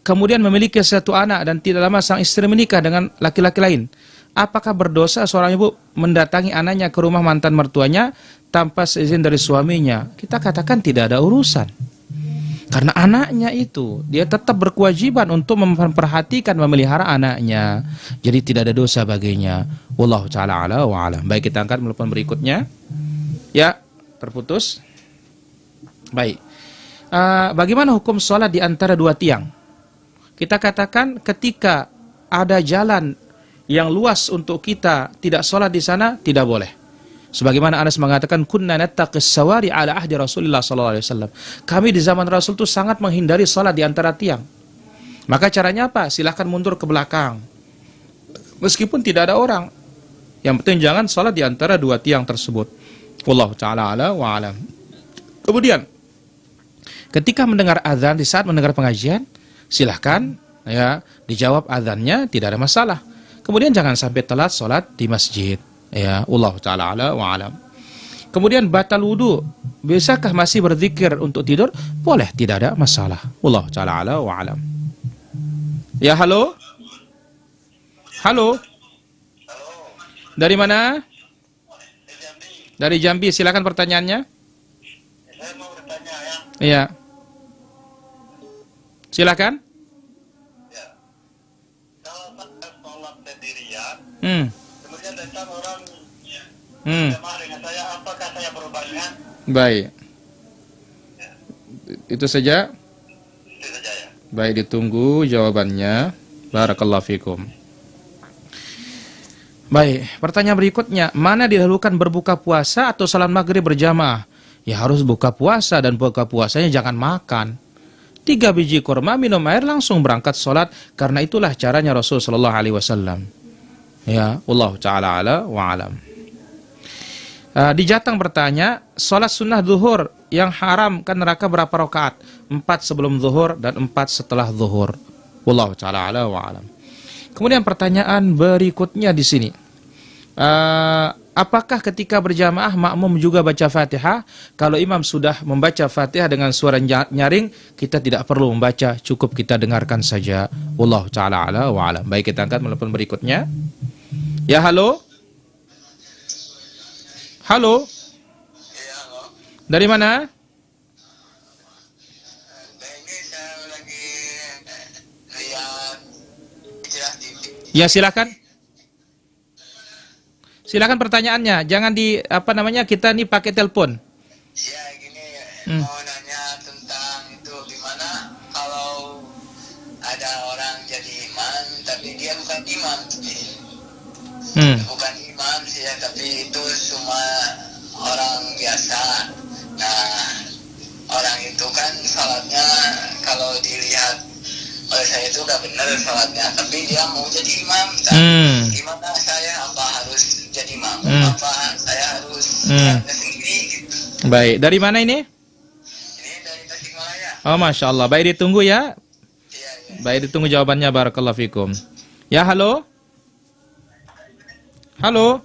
kemudian memiliki satu anak dan tidak lama sang istri menikah dengan laki-laki lain, apakah berdosa seorang ibu mendatangi anaknya ke rumah mantan mertuanya tanpa seizin dari suaminya? Kita katakan tidak ada urusan. Karena anaknya itu, dia tetap berkewajiban untuk memperhatikan, memelihara anaknya. Jadi tidak ada dosa baginya. Wallahu ta'ala ala wa alam. Baik, kita angkat telepon berikutnya. Ya, terputus. Baik. Bagaimana hukum sholat di antara dua tiang? Kita katakan ketika ada jalan yang luas untuk kita tidak sholat di sana, tidak boleh. Sebagaimana Anas mengatakan, kunna nattaqis sawari ala ahdi Rasulullah sallallahu alaihi wasallam. Kami di zaman Rasul itu sangat menghindari sholat di antara tiang. Maka caranya apa? Silahkan mundur ke belakang. Meskipun tidak ada orang. Yang penting jangan sholat di antara dua tiang tersebut. Wallahu ta'ala ala wa alam. Kemudian, ketika mendengar azan, di saat mendengar pengajian, silahkan ya dijawab azannya, tidak ada masalah. Kemudian jangan sampai telat sholat di masjid. Ya, Allah Ta'ala ala wa alam. Kemudian batal wudu. Bisakah masih berzikir untuk tidur? Boleh, tidak ada masalah. Allah Ta'ala ala wa alam. Ya, halo. Halo. Dari mana? Dari Jambi. Silakan pertanyaannya. Saya mau bertanya ya. Iya. Silakan. Ya. Kalau saya sholat sendirian, kemudian datang orang jemaah dengan saya, apakah saya berubahnya? Baik. Itu saja. Itu saja ya. Baik, ditunggu jawabannya. Barakallahu fikum. Baik, pertanyaan berikutnya, mana didahulukan berbuka puasa atau salat maghrib berjamaah? Ya harus buka puasa, dan buka puasanya jangan makan. 3 biji kurma, minum air, langsung berangkat sholat, karena itulah caranya Rasul sallallahu alaihi wasallam. Ya, wallahu taala ala wa alam. Di Jateng bertanya, sholat sunnah zuhur yang haram kan neraka berapa rakaat? 4 sebelum zuhur dan 4 setelah zuhur. Wallahu taala ala wa alam. Kemudian pertanyaan berikutnya di sini. Apakah ketika berjamaah makmum juga baca Fatihah? Kalau imam sudah membaca Fatihah dengan suara nyaring, kita tidak perlu membaca, cukup kita dengarkan saja. Wallahu taala ala wa alam. Baik, kita angkat telepon berikutnya. Ya, halo. Halo. Iya, halo. Dari mana? Ini saya lagi lihat Hijrah TV. Ya, silakan. Silakan pertanyaannya. Jangan kita nih pakai telepon. Ya, gini, mau nanya tentang itu gimana kalau ada orang jadi imam tapi dia bukan imam. Bukan imam sih ya, tapi itu cuma orang biasa. Nah, orang itu kan salatnya kalau dilihat oleh saya itu udah benar salatnya, tapi dia mau jadi imam. Gimana saya, apa harus jadi imam? Apa saya harus salatnya sendiri gitu? Baik, dari mana ini? Ini dari Tasikmalaya. Oh, Masya Allah. Baik, ditunggu ya. Iya, iya. Baik, ditunggu jawabannya. Barakallahu fikum. Ya, halo. Halo.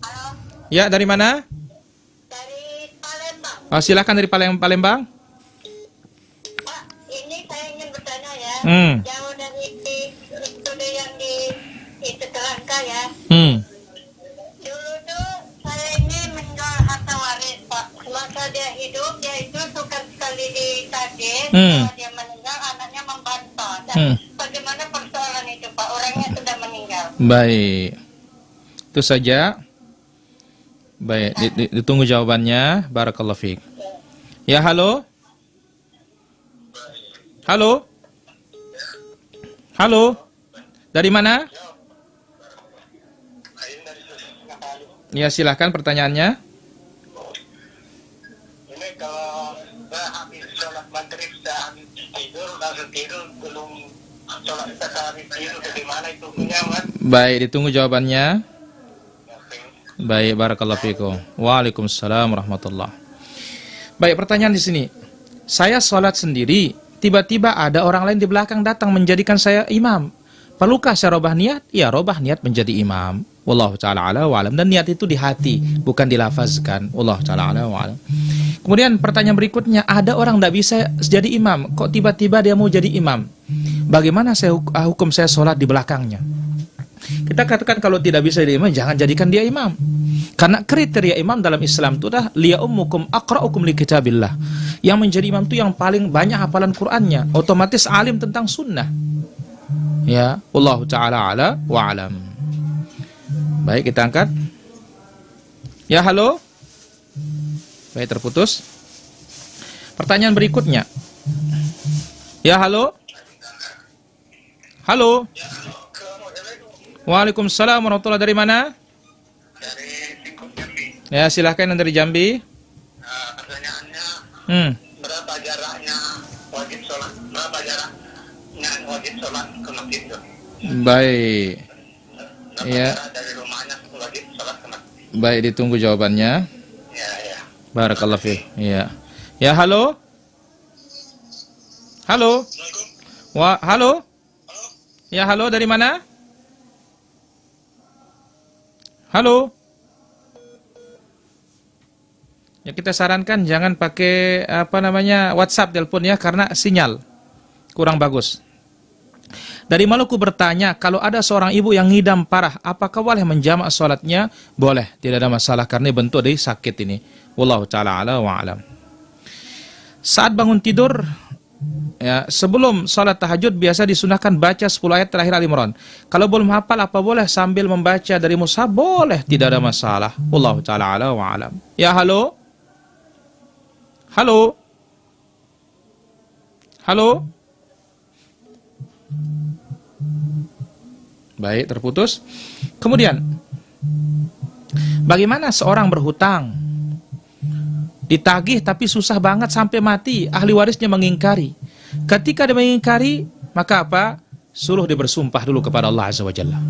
Halo, Ya, dari mana? dari Palembang. Oh, silakan dari Palembang. Pak, ini saya ingin bertanya ya. Jauh dari studi yang di itu Telangka ya. Dulu tuh saya ini menjual harta waris, Pak. Semasa dia hidup, dia itu suka sekali ditagih. Kalau dia meninggal, anaknya membantah. Dan bagaimana persoalan itu, Pak? Orangnya sudah meninggal. Baik. Itu saja. Baik, ditunggu jawabannya. Barakallahu fiik. Ya, halo. Halo. Halo. Dari mana? Ya, silahkan pertanyaannya. Ini kalau saya habis sholat maghrib, saya habis tidur, langsung tidur, belum sholat habis tidur, bagaimana itu punya, Mas? Baik, ditunggu jawabannya. Baik, barakallahu fikum. Waalaikumsalam warahmatullah. Baik, pertanyaan di sini. Saya sholat sendiri, tiba-tiba ada orang lain di belakang datang menjadikan saya imam. Perlukah saya robah niat? Ya, robah niat menjadi imam. Wallahu ta'ala ala wa alam. Dan niat itu di hati, bukan dilafazkan. Wallahu ta'ala ala wa alam. Kemudian pertanyaan berikutnya, ada orang tidak bisa jadi imam, kok tiba-tiba dia mau jadi imam? Bagaimana hukum saya sholat di belakangnya? Kita katakan kalau tidak bisa jadi imam, jangan jadikan dia imam. Karena kriteria imam dalam Islam itu adalah liya'ummukum aqra'ukum li kitabillah. Yang menjadi imam itu yang paling banyak hafalan Qur'annya, otomatis alim tentang sunnah. Ya, wallahu ta'ala ala wa alam. Baik, kita angkat. Ya, halo. Baik, terputus. Pertanyaan berikutnya. Ya, halo. Halo. Waalaikumsalam warahmatullahi. Dari mana? Dari Singkong Jambi. Ya, silahkan yang dari Jambi. Pertanyaannya, berapa jaraknya wajib sholat? Berapa jaraknya wajib sholat ke masjid itu? Baik. Berapa Ya. jarak dari rumahnya wajib sholat ke masjid? Baik, ditunggu jawabannya. Ya, ya. Barakallahu fiik. Iya. Ya, halo. Halo. Assalamualaikum. Halo. Halo. Ya, halo, dari mana? Halo. Ya, kita sarankan jangan pakai WhatsApp telepon ya, karena sinyal kurang bagus. Dari Maluku bertanya, kalau ada seorang ibu yang ngidam parah, apakah boleh menjamak sholatnya? Boleh, tidak ada masalah karena bentuk dari sakit ini. Wallahu ta'ala ala wa alam. Saat bangun tidur, ya, sebelum sholat tahajud biasa disunahkan baca 10 ayat terakhir Al-Imran. Kalau belum hafal, apa boleh sambil membaca dari mushaf? Boleh, tidak ada masalah. Wallahu ta'ala ala wa alam. Ya, halo. Halo. Halo? Baik, terputus. Kemudian, bagaimana seorang berhutang? Ditagih tapi susah banget sampai mati, ahli warisnya mengingkari. Ketika dia mengingkari, maka apa? Suruh dia bersumpah dulu kepada Allah Azza wa Jalla.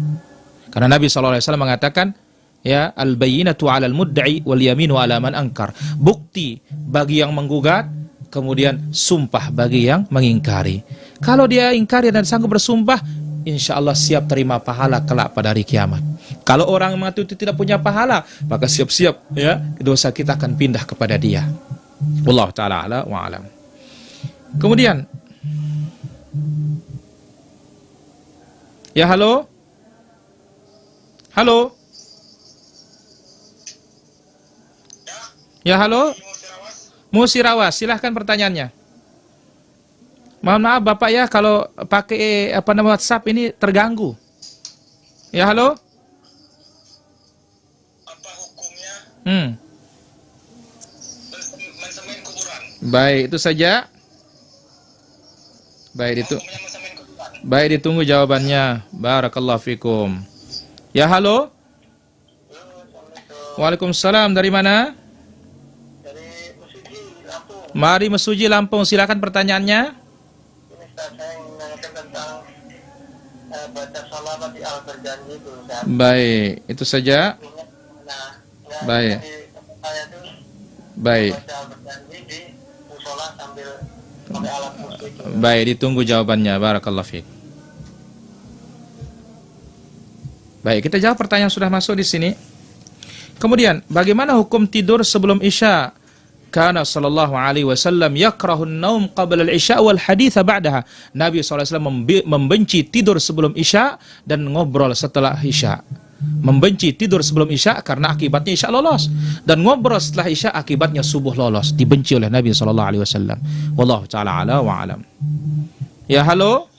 Karena Nabi SAW mengatakan, ya, al-bayyinatu 'alal mudda'i wal yaminu 'ala man ankar. Bukti bagi yang menggugat, kemudian sumpah bagi yang mengingkari. Kalau dia ingkari dan sanggup bersumpah, insya Allah siap terima pahala kelak pada hari kiamat. Kalau orang yang mengaku itu tidak punya pahala, maka siap-siap ya, dosa kita akan pindah kepada dia. Wallahu ta'ala ala wa alam. Kemudian, ya halo? Halo? Ya halo? Musirawas, silahkan pertanyaannya. Mohon maaf Bapak ya kalau pakai WhatsApp ini terganggu. Ya halo? Apa hukumnya mensemen kuburan? Baik, itu saja. Hukumnya mensemen kuburan. Baik, ditunggu jawabannya. Barakallahu fikum. Ya halo? Waalaikumsalam, dari mana? Dari Mesuji, Lampung. Mari Mesuji Lampung, silakan pertanyaannya. Ini Ustaz, saya ingin menanyakan tentang baca salawat di al-berjanji itu Ustaz. Baik, itu saja. Nah, Baik. Saya itu Baik. baca al-berjanji di musola sambil pakai alat musik. Baik, ditunggu jawabannya. Barakallahu fiik. Baik, kita jawab pertanyaan sudah masuk di sini. Kemudian, bagaimana hukum tidur sebelum Isya? Kana sallallahu alaihi wasallam yakrahun naum qabla al-isya wal haditha ba'daha. Nabi SAW membenci tidur sebelum Isya dan ngobrol setelah Isya. Membenci tidur sebelum Isya karena akibatnya Isya lolos, dan ngobrol setelah Isya akibatnya subuh lolos. Dibenci oleh Nabi SAW. Wallahu ta'ala ala wa alam. Ya halo?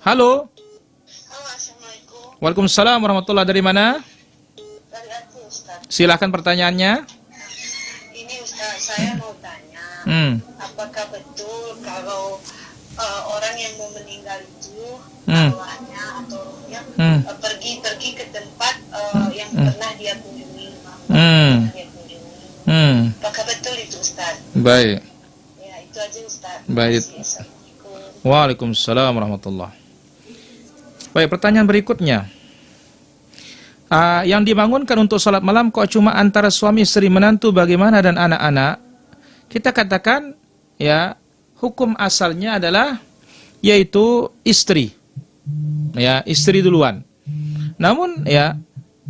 Halo? Assalamualaikum. Waalaikumsalam warahmatullahi, dari mana? Dari Aceh, Ustaz. Silakan pertanyaannya. Ini Ustaz, saya mau tanya, apakah betul kalau orang yang mau meninggal itu arwahnya atau ruhnya pergi ke tempat yang pernah dia kunjungi, apakah betul itu Ustaz? Baik. Ya, itu aja Ustaz. Baik. Assalamualaikum. Waalaikumsalam warahmatullahi. Baik, pertanyaan berikutnya. Yang dibangunkan untuk sholat malam kok cuma antara suami istri, menantu bagaimana dan anak-anak? Kita katakan ya, hukum asalnya adalah yaitu istri. Ya, istri duluan. Namun ya,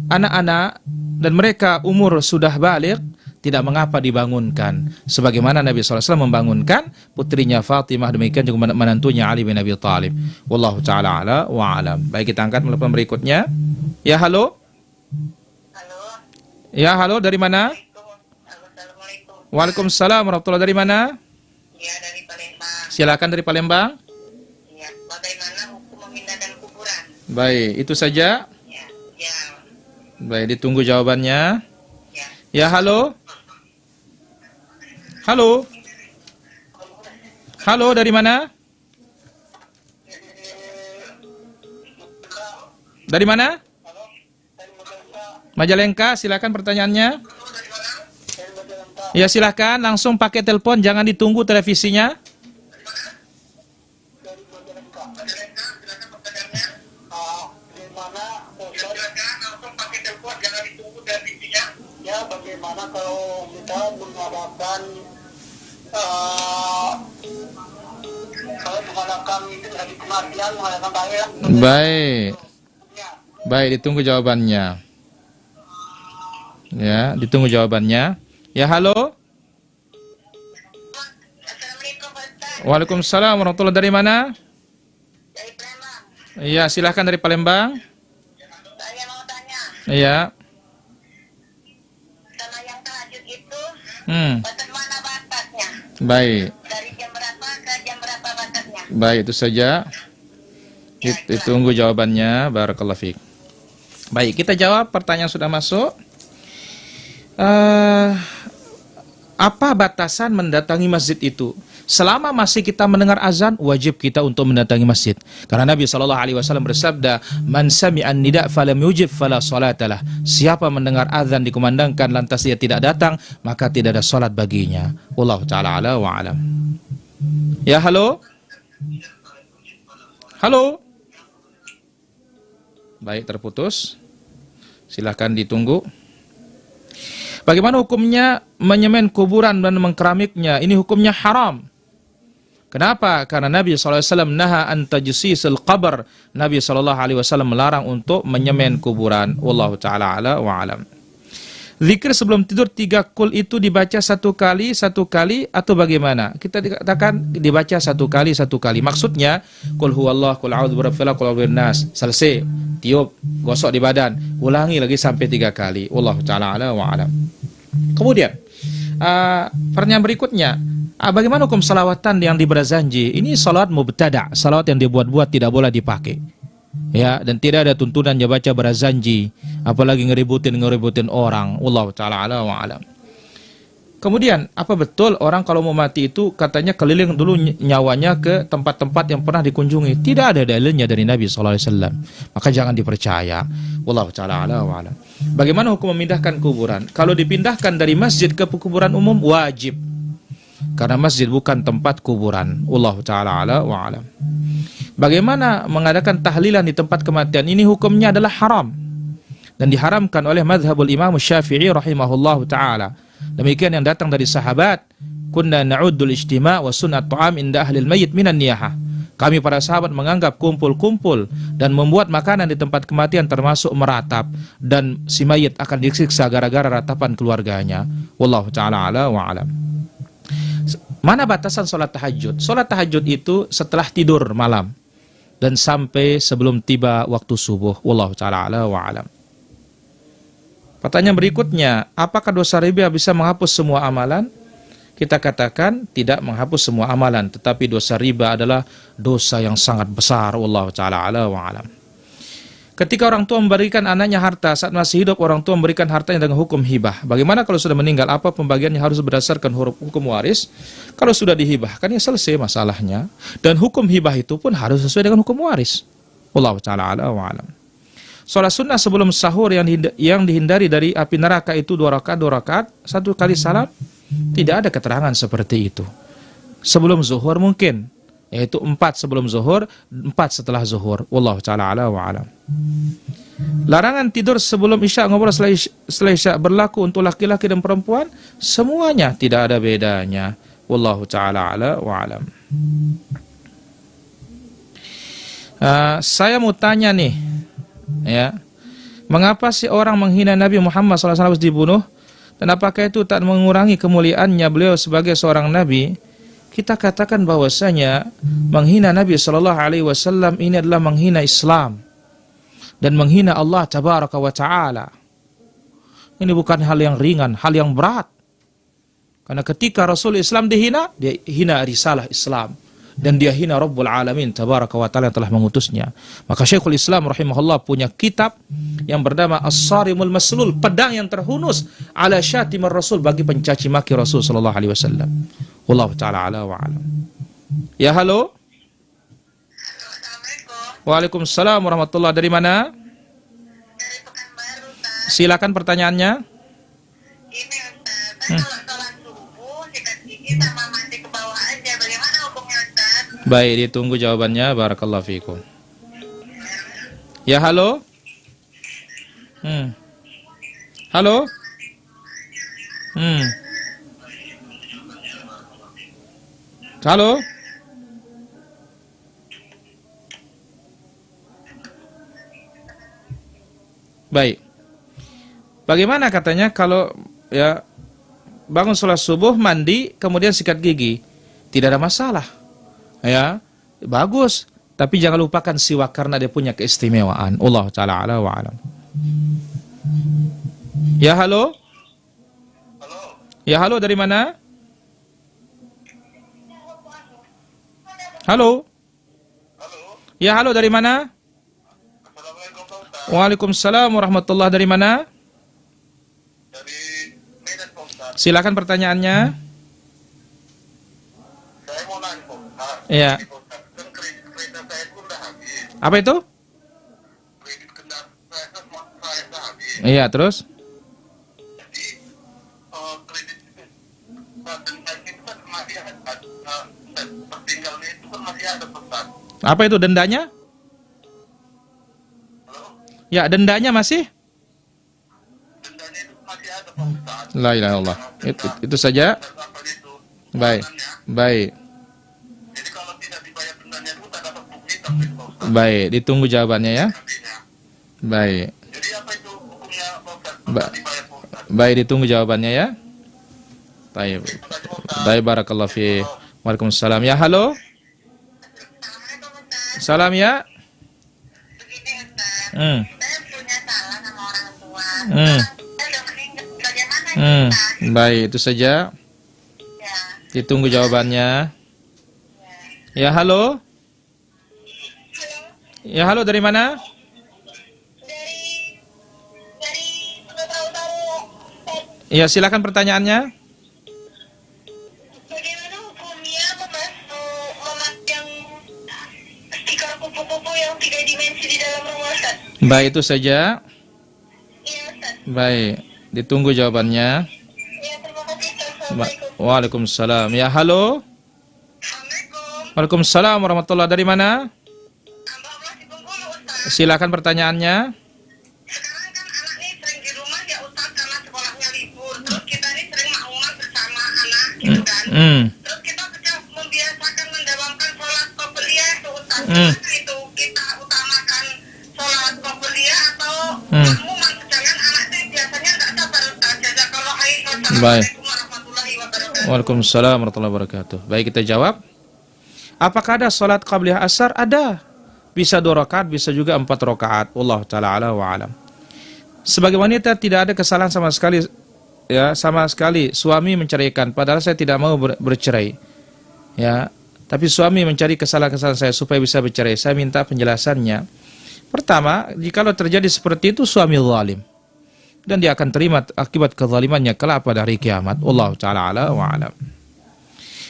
anak-anak dan mereka umur sudah baligh, tidak mengapa dibangunkan. Sebagaimana Nabi SAW membangunkan putrinya Fatimah, demikian juga menantunya Ali bin Abi Thalib. Wallahu ta'ala ala wa alam. Baik, kita angkat telepon berikutnya. Ya halo? Halo. Ya halo, dari mana? Assalamualaikum. Waalaikumsalam warahmatullahi, dari mana? Ya, dari Palembang. Silakan, dari Palembang. Ya, bagaimana hukum memindahkan kuburan? Baik, itu saja. Ya, ya, Baik, ditunggu jawabannya. ya. Ya halo? Halo? Halo, dari mana? Dari mana? Majalengka, silakan pertanyaannya. Ya, silakan langsung pakai telepon, jangan ditunggu televisinya. Ya, bagaimana kalau kita mengadakan hari kematian, mengadakan bayar? Baik. Baik, ditunggu jawabannya. Ya, ditunggu jawabannya. Ya, halo? Assalamualaikum Pak Ustaz. Waalaikumsalam warahmatullahi, dari mana? Dari Palembang. Iya, silahkan, dari Palembang. Saya mau tanya, Iya. sama yang tahajud itu, batas mana batasnya? Baik. Dari jam berapa ke jam berapa batasnya? Baik, itu saja. Ditunggu jawabannya. Barakallahu fiik. Baik, kita jawab pertanyaan sudah masuk. Apa batasan mendatangi masjid itu? Selama masih kita mendengar azan, wajib kita untuk mendatangi masjid. Karena Nabi SAW bersabda, "Man sami'an nida' falam yujib fala salatalah." Siapa mendengar azan dikumandangkan lantas dia tidak datang, maka tidak ada salat baginya. Wallahu ta'ala ala wa alam. Ya, halo? Halo? Baik, terputus. Silahkan ditunggu. Bagaimana hukumnya menyemen kuburan dan mengkeramiknya? Ini hukumnya haram. Kenapa? Karena Nabi SAW naha an tajsisil qabr. Nabi SAW melarang untuk menyemen kuburan. Wallahu ta'ala ala wa alam. Zikir sebelum tidur 3 kul itu dibaca satu kali atau bagaimana? Kita dikatakan dibaca satu kali. Maksudnya, kul huwallah, kul a'udzu birabbil falaq, kul a'udzu birabbinas. Selesai, tiup, gosok di badan. Ulangi lagi sampai 3 kali. Wallahu ta'ala ala wa alam. Kemudian, pertanyaan berikutnya, bagaimana hukum salawatan yang diberazanji? Ini salawat mubtada', salawat yang dibuat-buat tidak boleh dipakai. Ya, dan tidak ada tuntunan dia baca berazanji, apalagi ngeributin orang. Wallahu ta'ala ala wa alam. Kemudian, apa betul orang kalau mau mati itu katanya keliling dulu nyawanya ke tempat-tempat yang pernah dikunjungi? Tidak ada dalilnya dari Nabi SAW. Maka jangan dipercaya. Wallahu ta'ala ala wa alam. Bagaimana hukum memindahkan kuburan? Kalau dipindahkan dari masjid ke kuburan umum, wajib. Karena masjid bukan tempat kuburan. Wallahu ta'ala ala wa alam. Bagaimana mengadakan tahlilan di tempat kematian? Ini hukumnya adalah haram. Dan diharamkan oleh madhabul Imam Syafi'i rahimahullahu ta'ala. Demikian yang datang dari sahabat, kunna na'uddul ijtima' wa sunnat ta'am inda ahlil mayyit minan niyahah. Kami para sahabat menganggap kumpul-kumpul dan membuat makanan di tempat kematian termasuk meratap, dan si mayit akan disiksa gara-gara ratapan keluarganya. Wallahu ta'ala ala wa alam. Mana batasan sholat tahajud? Sholat tahajud itu setelah tidur malam dan sampai sebelum tiba waktu subuh. Wallahu ta'ala ala wa alam. Pertanyaan berikutnya, apakah dosa riba bisa menghapus semua amalan? Kita katakan tidak menghapus semua amalan, tetapi dosa riba adalah dosa yang sangat besar. Wallahu ta'ala ala wa alam. Ketika orang tua memberikan anaknya harta, saat masih hidup orang tua memberikan hartanya dengan hukum hibah. Bagaimana kalau sudah meninggal? Apa pembagiannya harus berdasarkan hukum waris? Kalau sudah dihibahkan, ya selesai masalahnya. Dan hukum hibah itu pun harus sesuai dengan hukum waris. Wallahu ta'ala ala wa alam. Sholat sunnah sebelum sahur yang dihindari dari api neraka itu 2 rakaat, 1 kali salam. Tidak ada keterangan seperti itu. Sebelum zuhur mungkin, yaitu 4 sebelum zuhur, 4 setelah zuhur. Wallahu ta'ala ala wa alam. Larangan tidur sebelum isya, ngobrol setelah isya berlaku untuk laki-laki dan perempuan, semuanya tidak ada bedanya. Wallahu ta'ala ala wa alam. Saya mau tanya nih, ya, mengapa sih orang menghina Nabi Muhammad SAW harus dibunuh? Dan apakah itu tak mengurangi kemuliaannya beliau sebagai seorang Nabi? Kita katakan bahwasanya menghina Nabi SAW ini adalah menghina Islam dan menghina Allah Tabaraka wa Ta'ala. Ini bukan hal yang ringan, hal yang berat. Karena ketika Rasul Islam dihina, dia hina risalah Islam. Dan dia hina Rabbul Alamin Tabaraka wa Ta'ala yang telah mengutusnya. Maka Syekhul Islam rahimahullah punya kitab yang bernama As-Sarimul Maslul, pedang yang terhunus ala syatimar Rasul, bagi pencaci maki Rasul sallallahu alaihi wasallam. Wallahu ta'ala ala wa alam. Ya, halo. Assalamualaikum. Waalaikumsalam warahmatullahi. Dari mana? Dari Pekanbaru, Ustaz. Silakan pertanyaannya. Ini Ustaz, kalau sholat subuh sikat gigi sama mandi ke bawah aja, bagaimana hukumnya Ustaz? Baik, ditunggu jawabannya. Barakallahu fikum. Ya, halo. Halo. Halo. Baik. Bagaimana katanya kalau ya bangun sholat subuh, mandi, kemudian sikat gigi? Tidak ada masalah. Ya, bagus. Tapi jangan lupakan siwak karena dia punya keistimewaan. Allah Ta'ala ala wa alam. Ya, halo. Halo. Ya, halo, dari mana? Halo. Halo. Ya, halo, dari mana? Assalamualaikum Pak Ustaz. Waalaikumsalam warahmatullahi. Dari mana? Dari Medan Pak Ustaz. Silakan pertanyaannya. Saya mau nanya, Pak. Iya. Kan kredit saya pun udah habis. Apa itu? Kredit kendaraan saya kan saya udah habis. Iya, terus? Jadi kredit denda itu kan masih ada, tertinggalnya itu kan masih ada, Pak. Apa itu dendanya? Halo? Ya, dendanya masih? Dendanya itu masih ada, Pak Ustaz. La ilaha illallah. Itu saja. Apa itu? Baik. Dendanya. Baik. Jadi kalau tidak dibayar dendanya itu tak dapat bukti, tapi Pak Ustaz. Baik, ditunggu jawabannya ya. Nantinya. Baik. Jadi apa itu hukumnya, Pak Ustaz? Ba- Dibayar, Pak Ustaz. Baik, ditunggu jawabannya ya. Baik. Terima kasih, Pak Ustaz. Baik, barakallahu fi. Waalaikumsalam. Ya, halo. Assalamualaikum Ustaz. Salam ya. Begini Ustaz, Hmm. saya punya salah sama orang tua. Hmm. Saya udah meninggal. Bagaimana Ustaz? Baik, itu saja. Ya. Ditunggu jawabannya. Ya, halo. Halo. Ya, halo, dari mana? Dari Sumatera Utara. Ya, silakan pertanyaannya. Bagaimana hukumnya memasang stiker kupu-kupu yang 3 dimensi di dalam rumah Ustaz? Baik, itu saja. Iya Ustaz. Baik, ditunggu jawabannya. Ya, terima kasih Ustaz. Assalamualaikum. Waalaikumsalam. Ya, halo. Assalamualaikum. Waalaikumsalam warahmatullahi. Dari mana? Abang masih Bengkulu Ustaz. Silakan pertanyaannya. Sekarang kan anak nih sering di rumah ya Ustaz karena sekolahnya libur. Terus kita nih sering makmuman bersama anak gitu kan. Terus kita sudah membiasakan mendawamkan sholat qobliyah tuh Ustaz. Gimana itu kita utamakan sholat qobliyah atau makmuman? Sedangkan anak nih biasanya nggak sabar Ustaz. Jazakallahu khairan. Wassalamualaikum warahmatullahi wabarakatuh. Waalaikumsalam warahmatullahi wabarakatuh. Baik, kita jawab. Apakah ada sholat qabliyah asar? Ada. Bisa 2 rakaat, bisa juga 4 rakaat. Wallahu ta'ala ala wa alam. Sebagai wanita tidak ada kesalahan sama sekali, ya, sama sekali suami menceraikan. Padahal saya tidak mau bercerai. Ya, tapi suami mencari kesalahan-kesalahan saya supaya bisa bercerai. Saya minta penjelasannya. Pertama, jikalau terjadi seperti itu suami zalim dan dia akan terima akibat kezalimannya kelak pada hari kiamat. Wallahu ta'ala ala wa alam.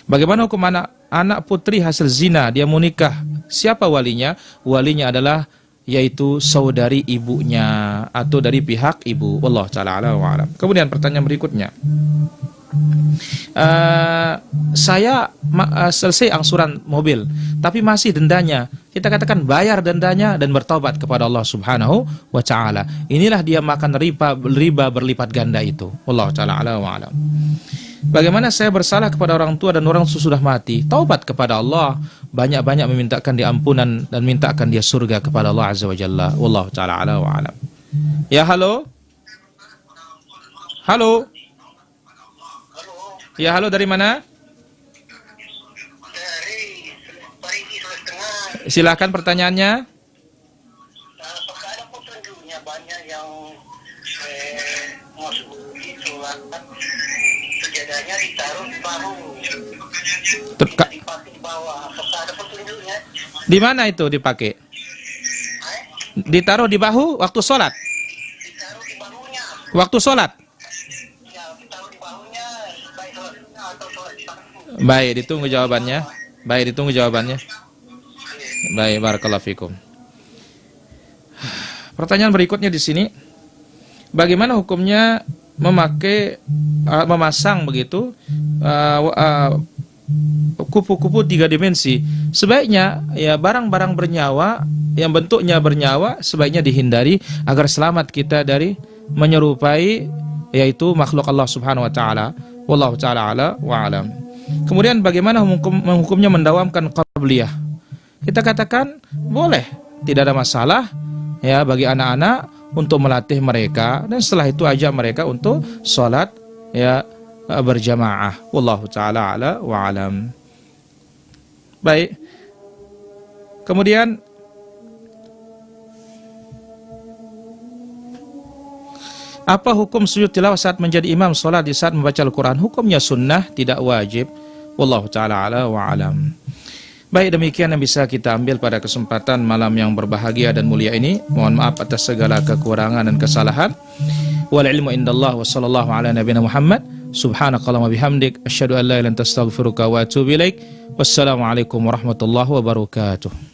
Bagaimana hukum anak putri hasil zina, dia mau nikah? Siapa walinya? Walinya adalah yaitu saudari ibunya atau dari pihak ibu. Wallahu ta'ala ala wa alam. Kemudian pertanyaan berikutnya. Saya selesai angsuran mobil, tapi masih dendanya. Kita katakan bayar dendanya dan bertobat kepada Allah Subhanahu wa ta'ala. Inilah dia makan riba berlipat ganda itu. Wallahu ta'ala ala wa alam. Bagaimana saya bersalah kepada orang tua dan orang tua sudah mati? Taubat kepada Allah, banyak-banyak memintakan diampunan dan mintakan dia surga kepada Allah Azza wa Jalla. Wallahu ta'ala ala wa alam. Ya, halo. Halo. Ya, halo, dari mana? Dari Parigi, Sulawesi Tengah. Silakan pertanyaannya. Apakah ada petunjuknya banyak yang masuk sholat sejadahnya ditaruh di bahu, tidak dipakai di bawah? Apakah ada petunjuknya? Di mana itu dipakai? Ditaruh di bahu waktu sholat? Ditaruh di bahunya. Waktu sholat? Ya, ditaruh di bahunya, baik sholat sunnah atau sholat di bahu. Baik, ditunggu jawabannya. Baik, ditunggu jawabannya. Baik, barakallahu fikum. Pertanyaan berikutnya di sini. Bagaimana hukumnya memasang begitu kupu-kupu 3 dimensi? Sebaiknya ya barang-barang bernyawa yang bentuknya bernyawa sebaiknya dihindari agar selamat kita dari menyerupai yaitu makhluk Allah Subhanahu wa taala. Wallahu taala ala wa alam. Kemudian bagaimana hukumnya mendawamkan qabliyah? Kita katakan boleh, tidak ada masalah ya bagi anak-anak untuk melatih mereka dan setelah itu ajak mereka untuk sholat ya berjamaah. Wallahu taala ala wa alam. Baik. Kemudian apa hukum sujud tilawah saat menjadi imam sholat di saat membaca Al-Quran? Hukumnya sunnah, tidak wajib. Wallahu ta'ala ala wa alam. Baik, demikian yang bisa kita ambil pada kesempatan malam yang berbahagia dan mulia ini. Mohon maaf atas segala kekurangan dan kesalahan. Wal ilmu indallah wa sallallahu ala nabiyina Muhammad Subhanakallahumma bihamdik asyhadu an la ilaha illa anta astaghfiruka wa atubu ilaik. Wassalamualaikum warahmatullahi wabarakatuh.